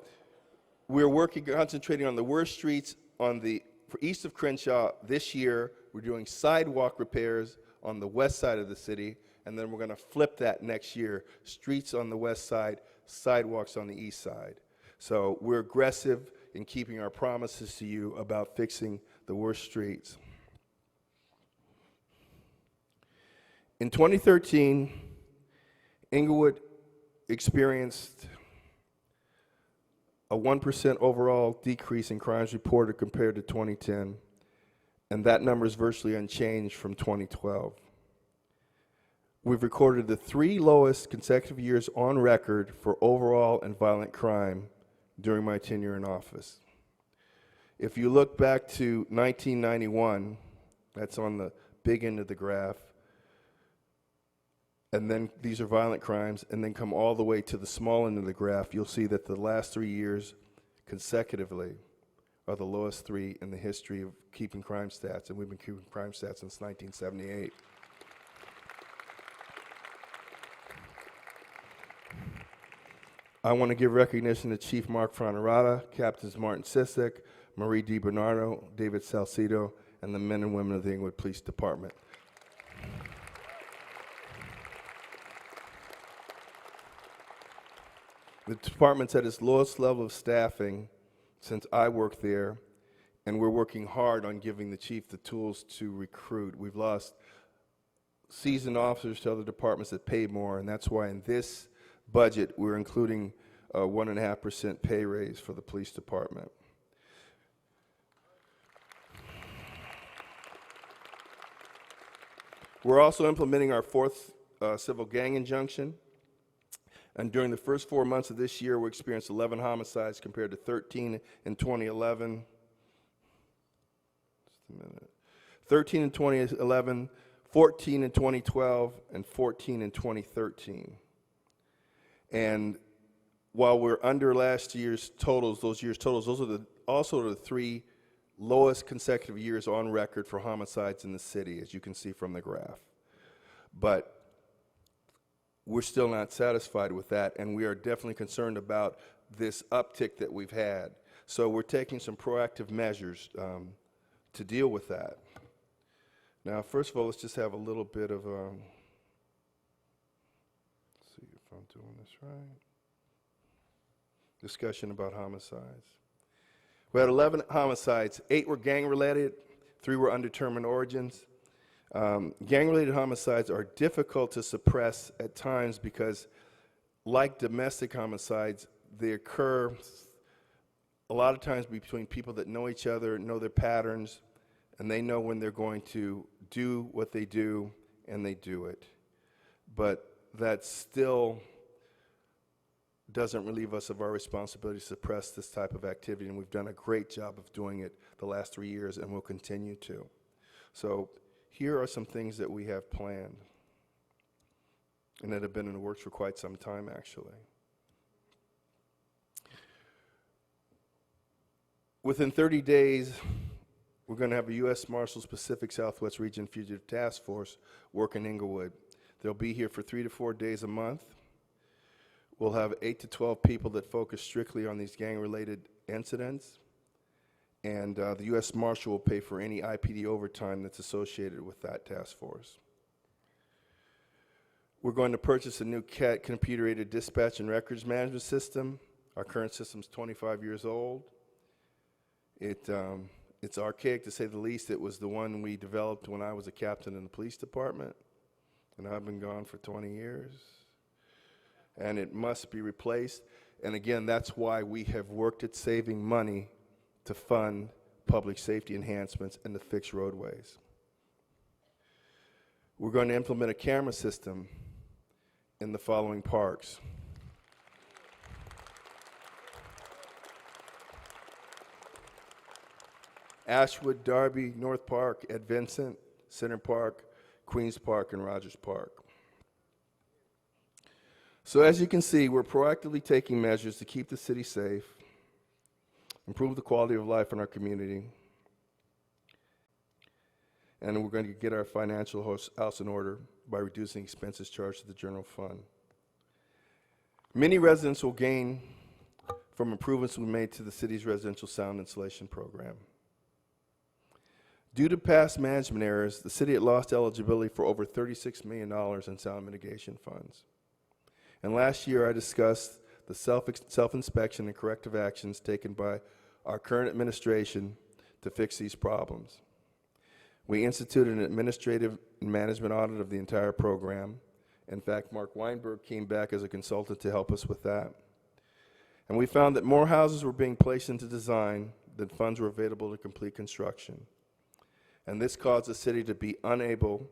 we're concentrating on the worst streets for east of Crenshaw. This year, we're doing sidewalk repairs on the west side of the city, and then we're going to flip that next year. Streets on the west side, sidewalks on the east side. So we're aggressive in keeping our promises to you about fixing the worst streets. In 2013, Inglewood experienced a 1% overall decrease in crimes reported compared to 2010, and that number is virtually unchanged from 2012. We've recorded the 3 lowest consecutive years on record for overall and violent crime during my tenure in office. If you look back to 1991, that's on the big end of the graph, and then these are violent crimes, and then come all the way to the small end of the graph, you'll see that the last 3 years consecutively are the lowest 3 in the history of keeping crime stats, and we've been keeping crime stats since 1978. I want to give recognition to Chief Mark Franerata, Captains Martin Sissick, Marie DiBernardo, David Salcido, and the men and women of the Inglewood Police Department. The department's at its lowest level of staffing since I worked there, and we're working hard on giving the chief the tools to recruit. We've lost seasoned officers to other departments that pay more, and that's why in this budget we're including a 1.5% pay raise for the police department. We're also implementing our 4th civil gang injunction. And during the first 4 months of this year, we experienced 11 homicides compared to 13 in 2011. Just a minute. 13 in 2011, 14 in 2012, and 14 in 2013. And while we're under last year's totals, those are also the 3 lowest consecutive years on record for homicides in the city, as you can see from the graph. But we're still not satisfied with that, and we are definitely concerned about this uptick that we've had. So we're taking some proactive measures to deal with that. Now, first of all, let's just have a little bit of let's see if I'm doing this right. Discussion about homicides. We had 11 homicides. 8 were gang-related, 3 were undetermined origins. Gang-related homicides are difficult to suppress at times because, like domestic homicides, they occur a lot of times between people that know each other, know their patterns, and they know when they're going to do what they do, and they do it. But that's still doesn't relieve us of our responsibility to suppress this type of activity, and we've done a great job of doing it the last 3 years and will continue to. So here are some things that we have planned and that have been in the works for quite some time, actually. Within 30 days, we're going to have a U.S. Marshals Pacific Southwest Region Fugitive Task Force work in Inglewood. They'll be here for 3 to 4 days a month. We'll have 8 to 12 people that focus strictly on these gang-related incidents, and the U.S. Marshal will pay for any IPD overtime that's associated with that task force. We're going to purchase a new CAT, computer-aided dispatch and records management system. Our current system's 25 years old. It's archaic, to say the least. It was the one we developed when I was a captain in the police department, and I've been gone for 20 years. And it must be replaced. And again, that's why we have worked at saving money to fund public safety enhancements and to fix roadways. We're going to implement a camera system in the following parks. Ashwood, Darby, North Park, Ed Vincent, Center Park, Queens Park, and Rogers Park. So as you can see, we're proactively taking measures to keep the city safe, improve the quality of life in our community, and we're going to get our financial house in order by reducing expenses charged to the general fund. Many residents will gain from improvements we made to the city's residential sound insulation program. Due to past management errors, the city had lost eligibility for over $36 million in sound mitigation funds. And last year, I discussed the self-inspection and corrective actions taken by our current administration to fix these problems. We instituted an administrative and management audit of the entire program. In fact, Mark Weinberg came back as a consultant to help us with that. And we found that more houses were being placed into design than funds were available to complete construction. And this caused the city to be unable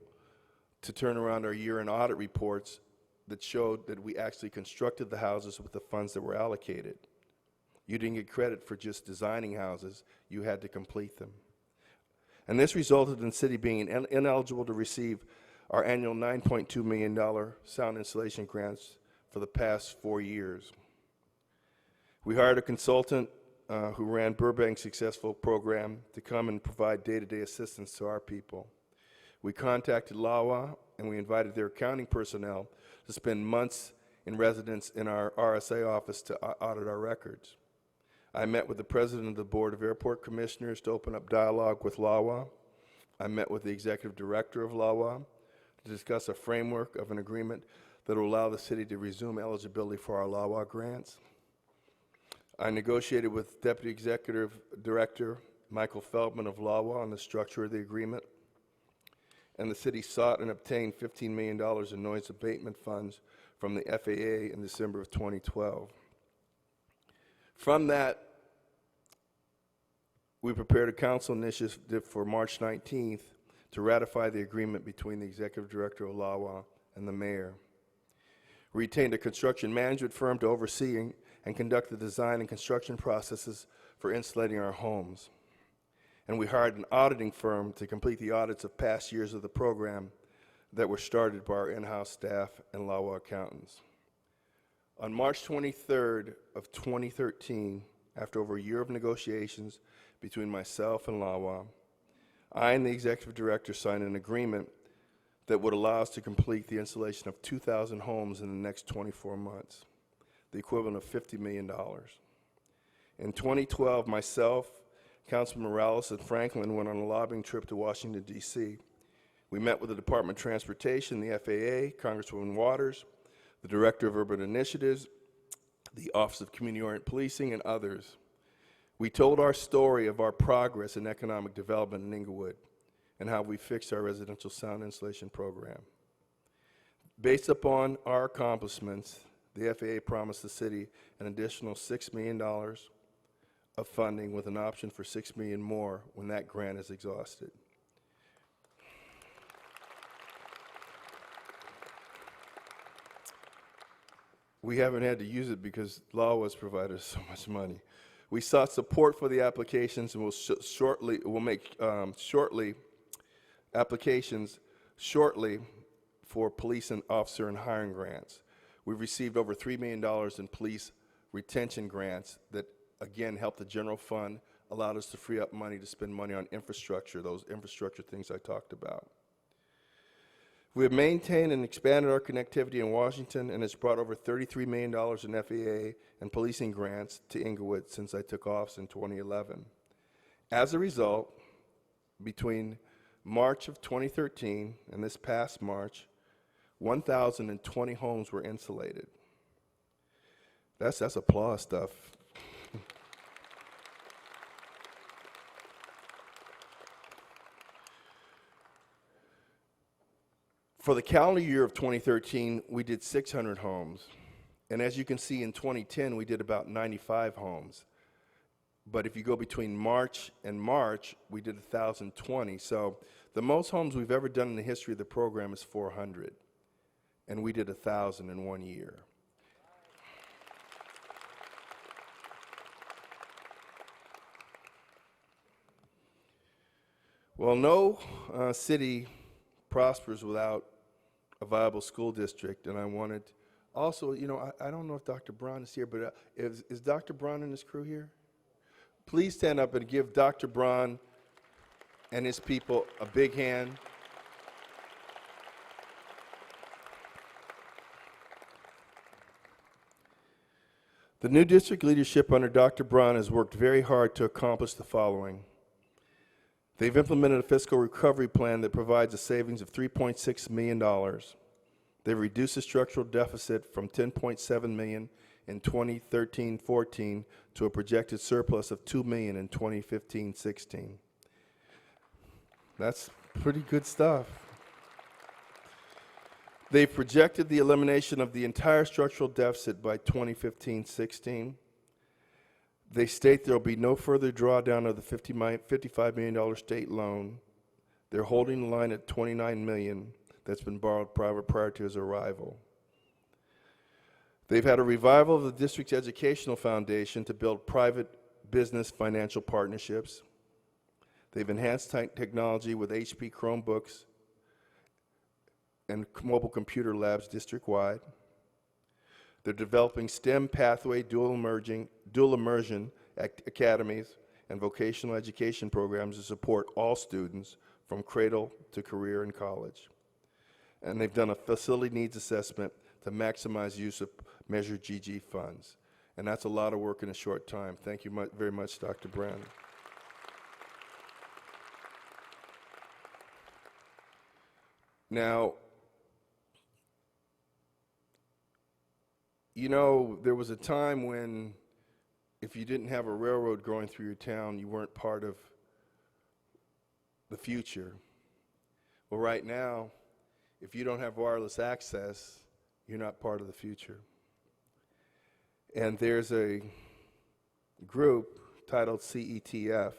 to turn around our year-end audit reports that showed that we actually constructed the houses with the funds that were allocated. You didn't get credit for just designing houses, you had to complete them. And this resulted in the city being ineligible to receive our annual $9.2 million sound installation grants for the past 4 years. We hired a consultant who ran Burbank's successful program to come and provide day-to-day assistance to our people. We contacted LAWA, and we invited their accounting personnel to spend months in residence in our RSA office to audit our records. I met with the president of the Board of Airport Commissioners to open up dialogue with LAWA. I met with the executive director of LAWA to discuss a framework of an agreement that will allow the city to resume eligibility for our LAWA grants. I negotiated with Deputy Executive Director Michael Feldman of LAWA on the structure of the agreement, and the city sought and obtained $15 million in noise abatement funds from the FAA in December of 2012. From that, we prepared a council initiative for March 19th to ratify the agreement between the Executive Director of LAWA and the Mayor. We retained a construction management firm to oversee and conduct the design and construction processes for insulating our homes. And we hired an auditing firm to complete the audits of past years of the program that were started by our in-house staff and LAWA accountants. On March 23rd of 2013, after over a year of negotiations between myself and LAWA, I and the executive director signed an agreement that would allow us to complete the installation of 2,000 homes in the next 24 months, the equivalent of $50 million. In 2012, myself, Councilman Morales, and Franklin went on a lobbying trip to Washington, D.C. We met with the Department of Transportation, the FAA, Congresswoman Waters, the Director of Urban Initiatives, the Office of Community-Oriented Policing, and others. We told our story of our progress in economic development in Inglewood and how we fixed our residential sound insulation program. Based upon our accomplishments, the FAA promised the city an additional $6 million of funding with an option for $6 million more when that grant is exhausted. We haven't had to use it because law has provided us so much money. We sought support for the applications and we'll make applications shortly for police and officer and hiring grants. We've received over $3 million in police retention grants that, again, help the general fund, allowed us to free up money to spend money on infrastructure, those infrastructure things I talked about. We have maintained and expanded our connectivity in Washington, and it's brought over $33 million in FAA and policing grants to Inglewood since I took office in 2011. As a result, between March of 2013 and this past March, 1,020 homes were insulated. That's applause stuff. For the calendar year of 2013, we did 600 homes. And as you can see, in 2010, we did about 95 homes. But if you go between March and March, we did 1,020. So the most homes we've ever done in the history of the program is 400. And we did 1,000 in 1 year. Well, no city prospers without a viable school district, and I wanted also, you know, I don't know if Dr. Braun is here, but is Dr. Braun and his crew here? Please stand up and give Dr. Braun and his people a big hand. The new district leadership under Dr. Braun has worked very hard to accomplish the following. They've implemented a fiscal recovery plan that provides a savings of $3.6 million. They've reduced the structural deficit from $10.7 million in 2013-14 to a projected surplus of $2 million in 2015-16. That's pretty good stuff. They've projected the elimination of the entire structural deficit by 2015-16. They state there will be no further drawdown of the $55 million state loan. They're holding the line at $29 million that's been borrowed prior to his arrival. They've had a revival of the district's educational foundation to build private business financial partnerships. They've enhanced technology with HP Chromebooks and mobile computer labs district-wide. They're developing STEM pathway dual immersion academies and vocational education programs to support all students from cradle to career and college. And they've done a facility needs assessment to maximize use of Measure GG funds. And that's a lot of work in a short time. Thank you very much, Dr. Brown. Now, you know, there was a time when if you didn't have a railroad going through your town, you weren't part of the future. Well, right now, if you don't have wireless access, you're not part of the future. And there's a group titled CETF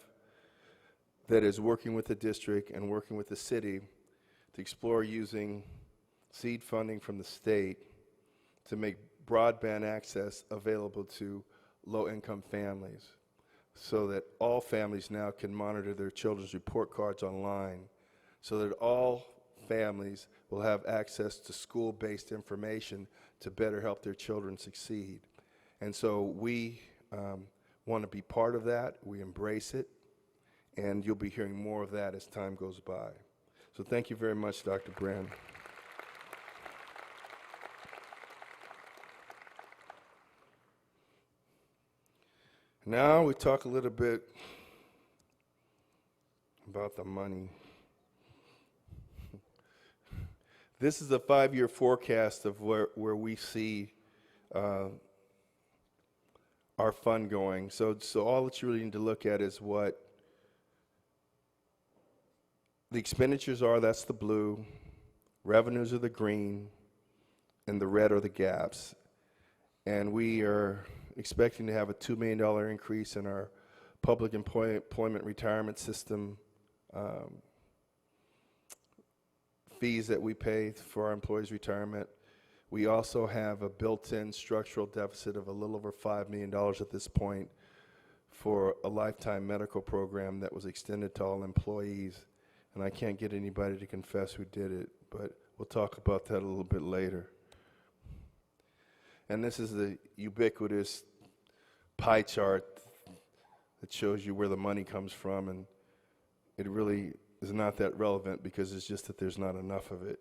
that is working with the district and working with the city to explore using seed funding from the state to make broadband access available to low-income families so that all families now can monitor their children's report cards online, so that all families will have access to school-based information to better help their children succeed. And so we want to be part of that. We embrace it, and you'll be hearing more of that as time goes by. So thank you very much, Dr. Brand. Now we talk a little bit about the money. This is a 5-year forecast of where we see our fund going. So all that you really need to look at is what the expenditures are, that's the blue, revenues are the green, and the red are the gaps. And we are expecting to have a $2 million increase in our public employment retirement system fees that we pay for our employees' retirement. We also have a built-in structural deficit of a little over $5 million at this point for a lifetime medical program that was extended to all employees. And I can't get anybody to confess who did it, but we'll talk about that a little bit later. And this is the ubiquitous pie chart that shows you where the money comes from, and it really is not that relevant because it's just that there's not enough of it.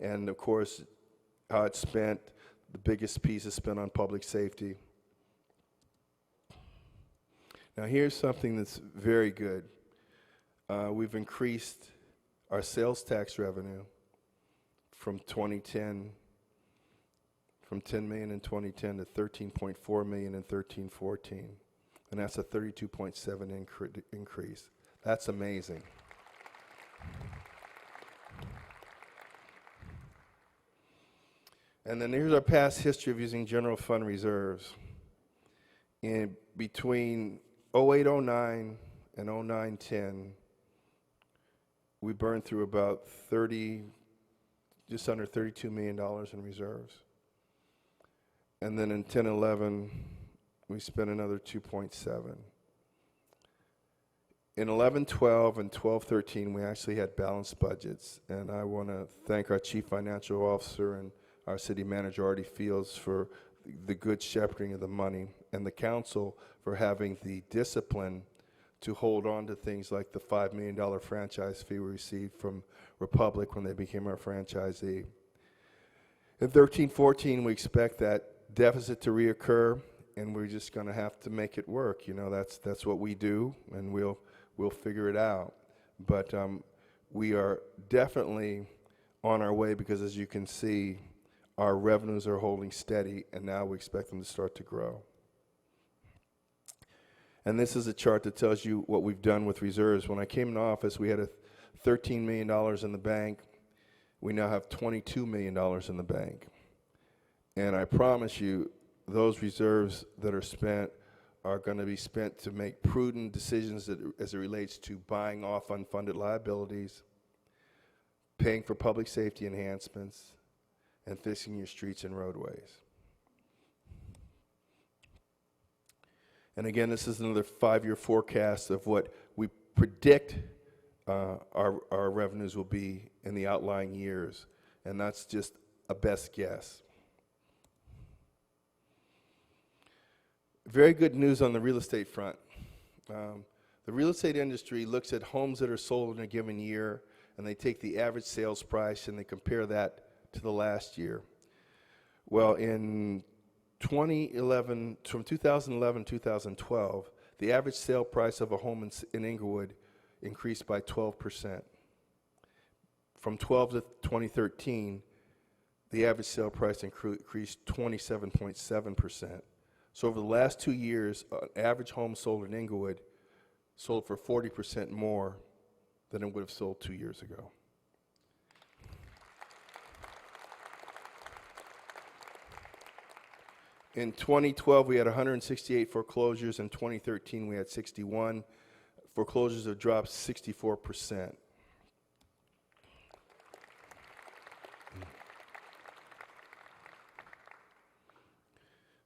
And of course, how it's spent, the biggest piece is spent on public safety. Now here's something that's very good. We've increased our sales tax revenue from 2010, from 10 million in 2010 to 13.4 million in 13-14. And that's a 32.7 increase. That's amazing. And then here's our past history of using general fund reserves. In between 08-09 and 09-10, we burned through about just under $32 million in reserves. And then in 10-11, we spent another 2.7. In 11-12 and 12-13, we actually had balanced budgets. And I want to thank our Chief Financial Officer and our City Manager, Artie Fields, for the good shepherding of the money, and the council for having the discipline to hold on to things like the $5 million franchise fee we received from Republic when they became our franchisee. In 13-14, we expect that deficit to reoccur, and we're just going to have to make it work. You know, that's what we do, and we'll figure it out. But we are definitely on our way because, as you can see, our revenues are holding steady, and now we expect them to start to grow. And this is a chart that tells you what we've done with reserves. When I came into office, we had $13 million in the bank. We now have $22 million in the bank. And I promise you, those reserves that are spent are going to be spent to make prudent decisions as it relates to buying off unfunded liabilities, paying for public safety enhancements, and fixing your streets and roadways. And again, this is another 5-year forecast of what we predict our revenues will be in the outlying years. And that's just a best guess. Very good news on the real estate front. The real estate industry looks at homes that are sold in a given year, and they take the average sales price and they compare that to the last year. Well, in 2011, from 2011 to 2012, the average sale price of a home in Inglewood increased by 12%. From 12 to 2013, the average sale price increased 27.7%. So over the last 2 years, an average home sold in Inglewood sold for 40% more than it would have sold 2 years ago. In 2012, we had 168 foreclosures. In 2013, we had 61. Foreclosures have dropped 64%.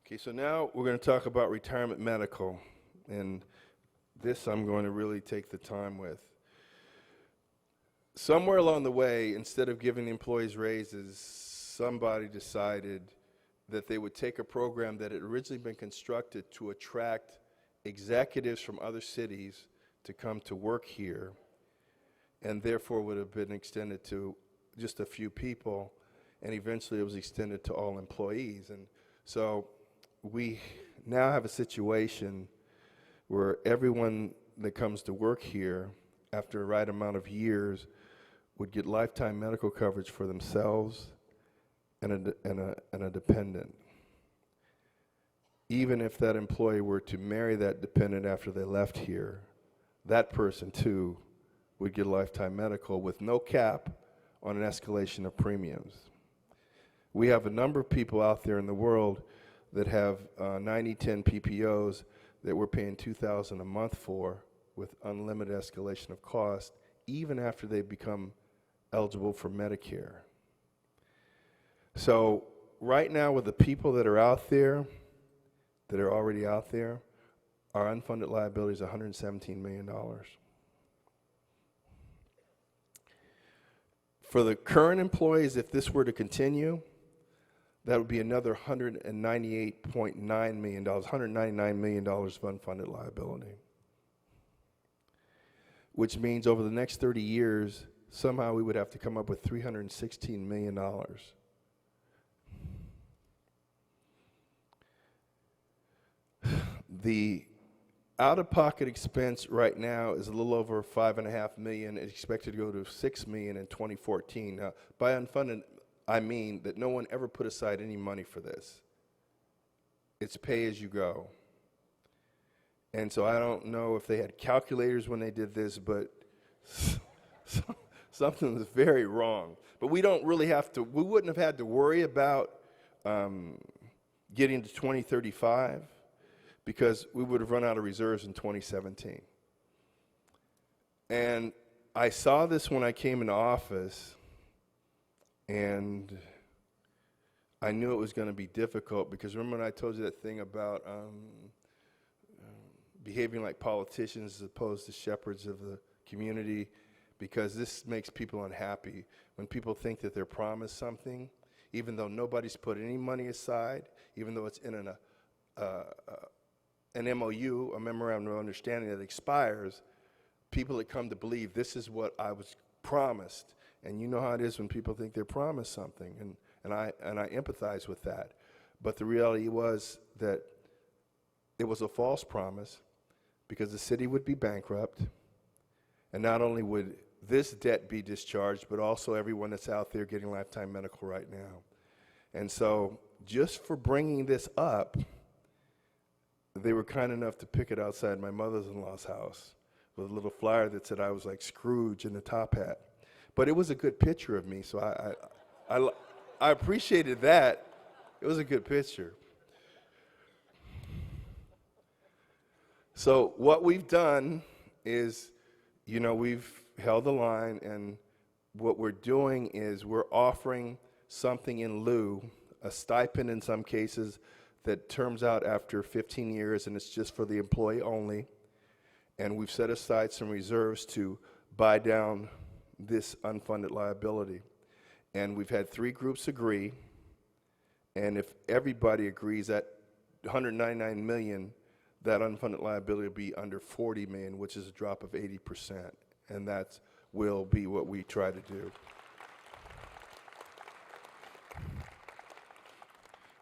Okay, so now we're going to talk about retirement medical. And this I'm going to really take the time with. Somewhere along the way, instead of giving the employees raises, somebody decided that they would take a program that had originally been constructed to attract executives from other cities to come to work here, and therefore would have been extended to just a few people, and eventually it was extended to all employees. And so we now have a situation where everyone that comes to work here after a right amount of years would get lifetime medical coverage for themselves and a dependent. Even if that employee were to marry that dependent after they left here, that person too would get lifetime medical with no cap on an escalation of premiums. We have a number of people out there in the world that have 90-10 PPOs that we're paying $2,000 a month for with unlimited escalation of cost, even after they become eligible for Medicare. So right now, with the people that are out there, that are already out there, our unfunded liability is $117 million. For the current employees, if this were to continue, that would be another $198.9 million, $199 million of unfunded liability. Which means over the next 30 years, somehow we would have to come up with $316 million. The out-of-pocket expense right now is a little over $5.5 million. It's expected to go to $6 million in 2014. Now, by unfunded, I mean that no one ever put aside any money for this. It's pay as you go. And so I don't know if they had calculators when they did this, but something is very wrong. But we don't really have to, we wouldn't have had to worry about getting to 2035 because we would have run out of reserves in 2017. And I saw this when I came into office, and I knew it was going to be difficult because remember when I told you that thing about behaving like politicians as opposed to shepherds of the community, because this makes people unhappy when people think that they're promised something, even though nobody's put any money aside, even though it's in an MOU, a memorandum of understanding that expires. People that come to believe this is what I was promised, and you know how it is when people think they're promised something, and I empathize with that. But the reality was that it was a false promise, because the city would be bankrupt, and not only would this debt be discharged, but also everyone that's out there getting lifetime medical right now. And so just for bringing this up, they were kind enough to pick it outside my mother-in-law's house with a little flyer that said I was like Scrooge in a top hat. But it was a good picture of me, so I appreciated that. It was a good picture. So what we've done is, you know, we've held the line, and what we're doing is we're offering something in lieu, a stipend in some cases that terms out after 15 years, and it's just for the employee only. And we've set aside some reserves to buy down this unfunded liability. And we've had 3 groups agree, and if everybody agrees that $199 million, that unfunded liability will be under $40 million, which is a drop of 80%, and that will be what we try to do.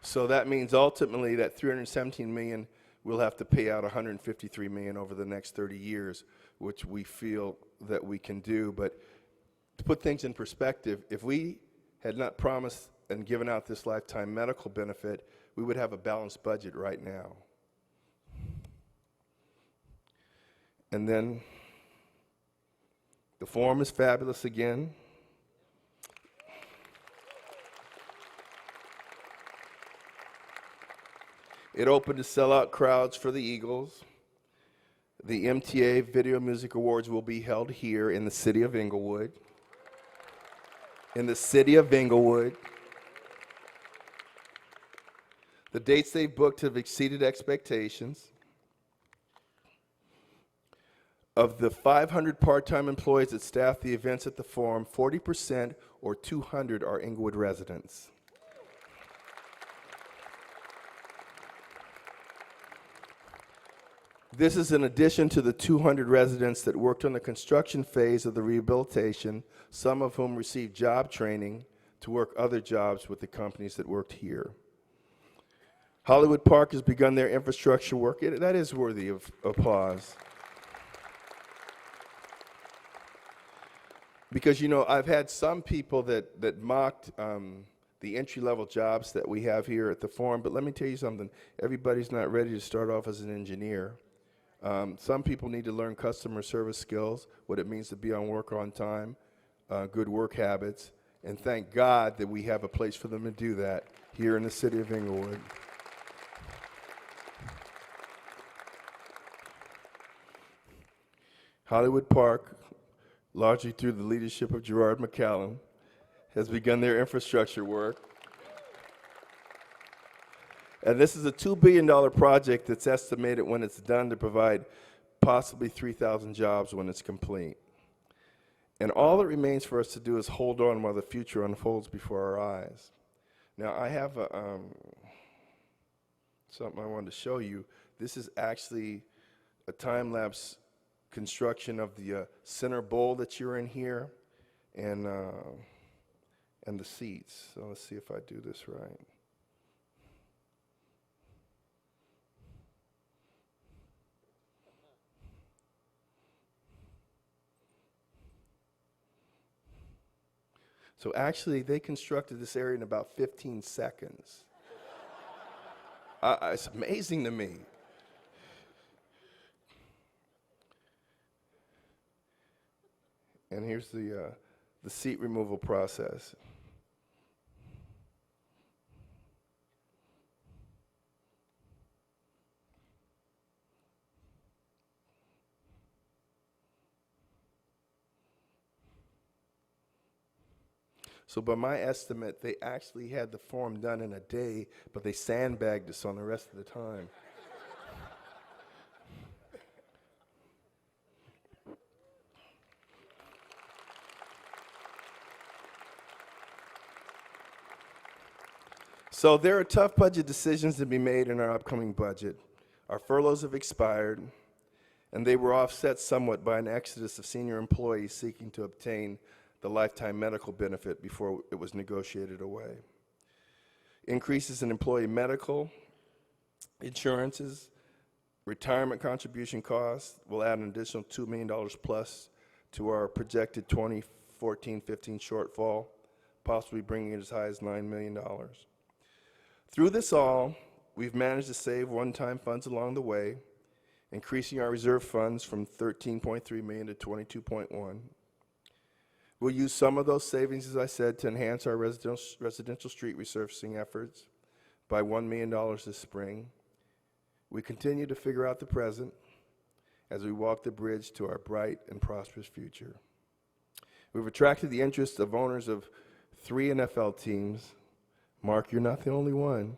So that means ultimately that $317 million we'll have to pay out $153 million over the next 30 years, which we feel that we can do. But to put things in perspective, if we had not promised and given out this lifetime medical benefit, we would have a balanced budget right now. And then the form is fabulous again. It opened to sellout crowds for the Eagles. The MTA Video Music Awards will be held here in the city of Inglewood. In the city of Inglewood. The dates they've booked have exceeded expectations. Of the 500 part-time employees that staff the events at the Forum, 40% or 200 are Inglewood residents. This is in addition to the 200 residents that worked on the construction phase of the rehabilitation, some of whom received job training to work other jobs with the companies that worked here. Hollywood Park has begun their infrastructure work. That is worthy of applause. Because, you know, I've had some people that mocked the entry-level jobs that we have here at the Forum, but let me tell you something. Everybody's not ready to start off as an engineer. Some people need to learn customer service skills, what it means to be on work on time, good work habits, and thank God that we have a place for them to do that here in the city of Inglewood. Hollywood Park, largely through the leadership of Gerard McCallum, has begun their infrastructure work. And this is a $2 billion project that's estimated when it's done to provide possibly 3,000 jobs when it's complete. And all that remains for us to do is hold on while the future unfolds before our eyes. Now, I have something I wanted to show you. This is actually a time-lapse construction of the center bowl that you're in here and the seats. So let's see if I do this right. So actually, they constructed this area in about 15 seconds. It's amazing to me. And here's the seat removal process. So by my estimate, they actually had the form done in a day, but they sandbagged us on the rest of the time. So there are tough budget decisions to be made in our upcoming budget. Our furloughs have expired, and they were offset somewhat by an exodus of senior employees seeking to obtain the lifetime medical benefit before it was negotiated away. Increases in employee medical insurances, retirement contribution costs will add an additional $2 million plus to our projected 2014-15 shortfall, possibly bringing it as high as $9 million. Through this all, we've managed to save one-time funds along the way, increasing our reserve funds from $13.3 million to $22.1. We'll use some of those savings, as I said, to enhance our residential street resurfacing efforts by $1 million this spring. We continue to figure out the present as we walk the bridge to our bright and prosperous future. We've attracted the interest of owners of 3 NFL teams. Mark, you're not the only one.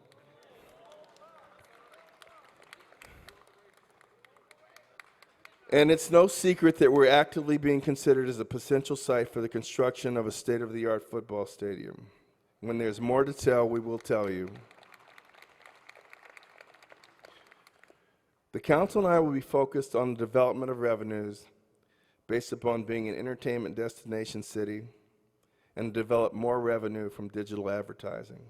And it's no secret that we're actively being considered as a potential site for the construction of a state-of-the-art football stadium. When there's more to tell, we will tell you. The council and I will be focused on the development of revenues based upon being an entertainment destination city and develop more revenue from digital advertising.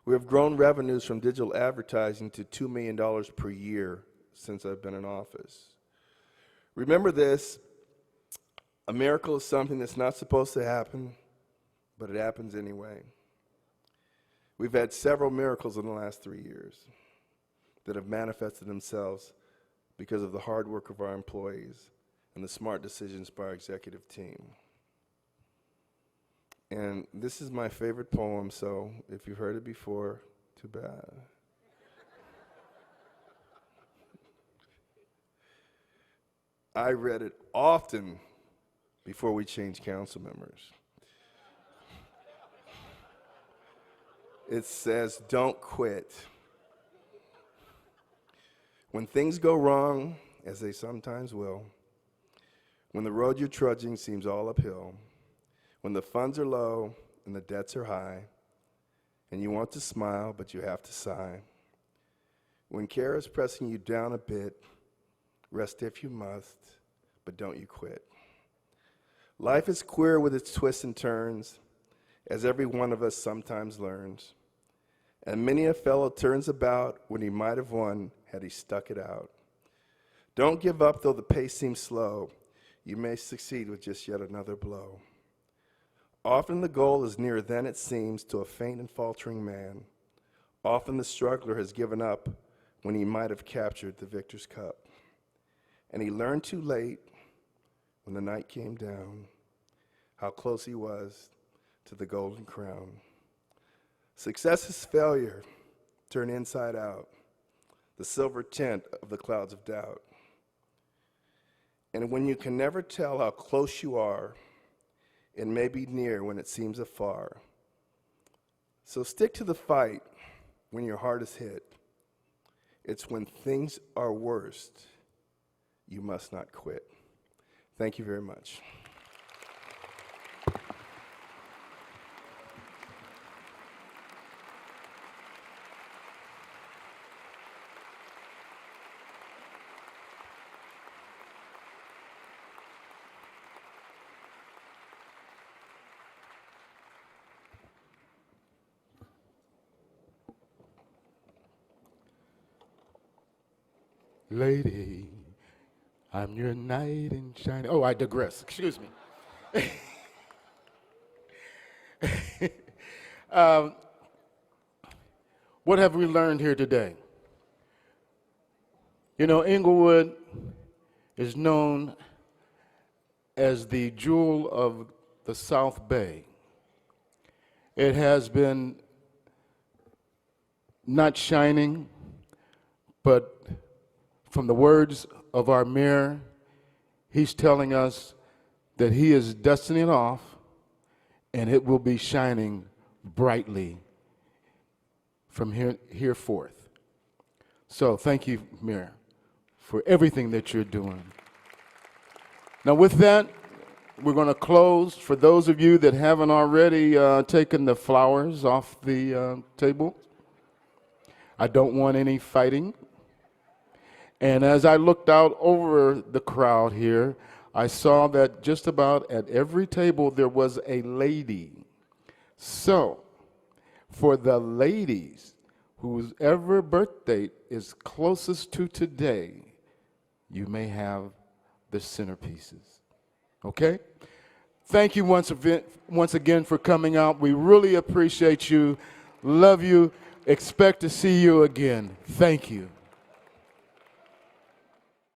We have grown revenues from digital advertising to $2 million per year since I've been in office. Remember this, a miracle is something that's not supposed to happen, but it happens anyway. We've had several miracles in the last 3 years that have manifested themselves because of the hard work of our employees and the smart decisions by our executive team. And this is my favorite poem, so if you've heard it before, too bad. I read it often before we changed council members. It says, don't quit. When things go wrong, as they sometimes will, when the road you're trudging seems all uphill, when the funds are low and the debts are high, and you want to smile but you have to sigh, when care is pressing you down a bit, rest if you must, but don't you quit. Life is queer with its twists and turns, as every one of us sometimes learns. And many a fellow turns about when he might have won had he stuck it out. Don't give up though the pace seems slow. You may succeed with just yet another blow. Often the goal is nearer than it seems to a faint and faltering man. Often the struggler has given up when he might have captured the victor's cup. And he learned too late, when the night came down, how close he was to the golden crown. Success is failure, turned inside out, the silver tint of the clouds of doubt. And when you can never tell how close you are, it may be near when it seems afar. So stick to the fight when your heart is hit. It's when things are worst, you must not quit. Thank you very much. Lady, I'm your knight in shining. Oh, I digress. Excuse me. What have we learned here today? You know, Inglewood is known as the jewel of the South Bay. It has been not shining, but from the words of our mayor, he's telling us that he is dusting it off and it will be shining brightly from here forth. So thank you, Mayor, for everything that you're doing. Now with that, we're going to close. For those of you that haven't already taken the flowers off the table, I don't want any fighting. And as I looked out over the crowd here, I saw that just about at every table there was a lady. So, for the ladies whose ever birthday is closest to today, you may have the centerpieces. Okay? Thank you once again for coming out. We really appreciate you. Love you. Expect to see you again. Thank you.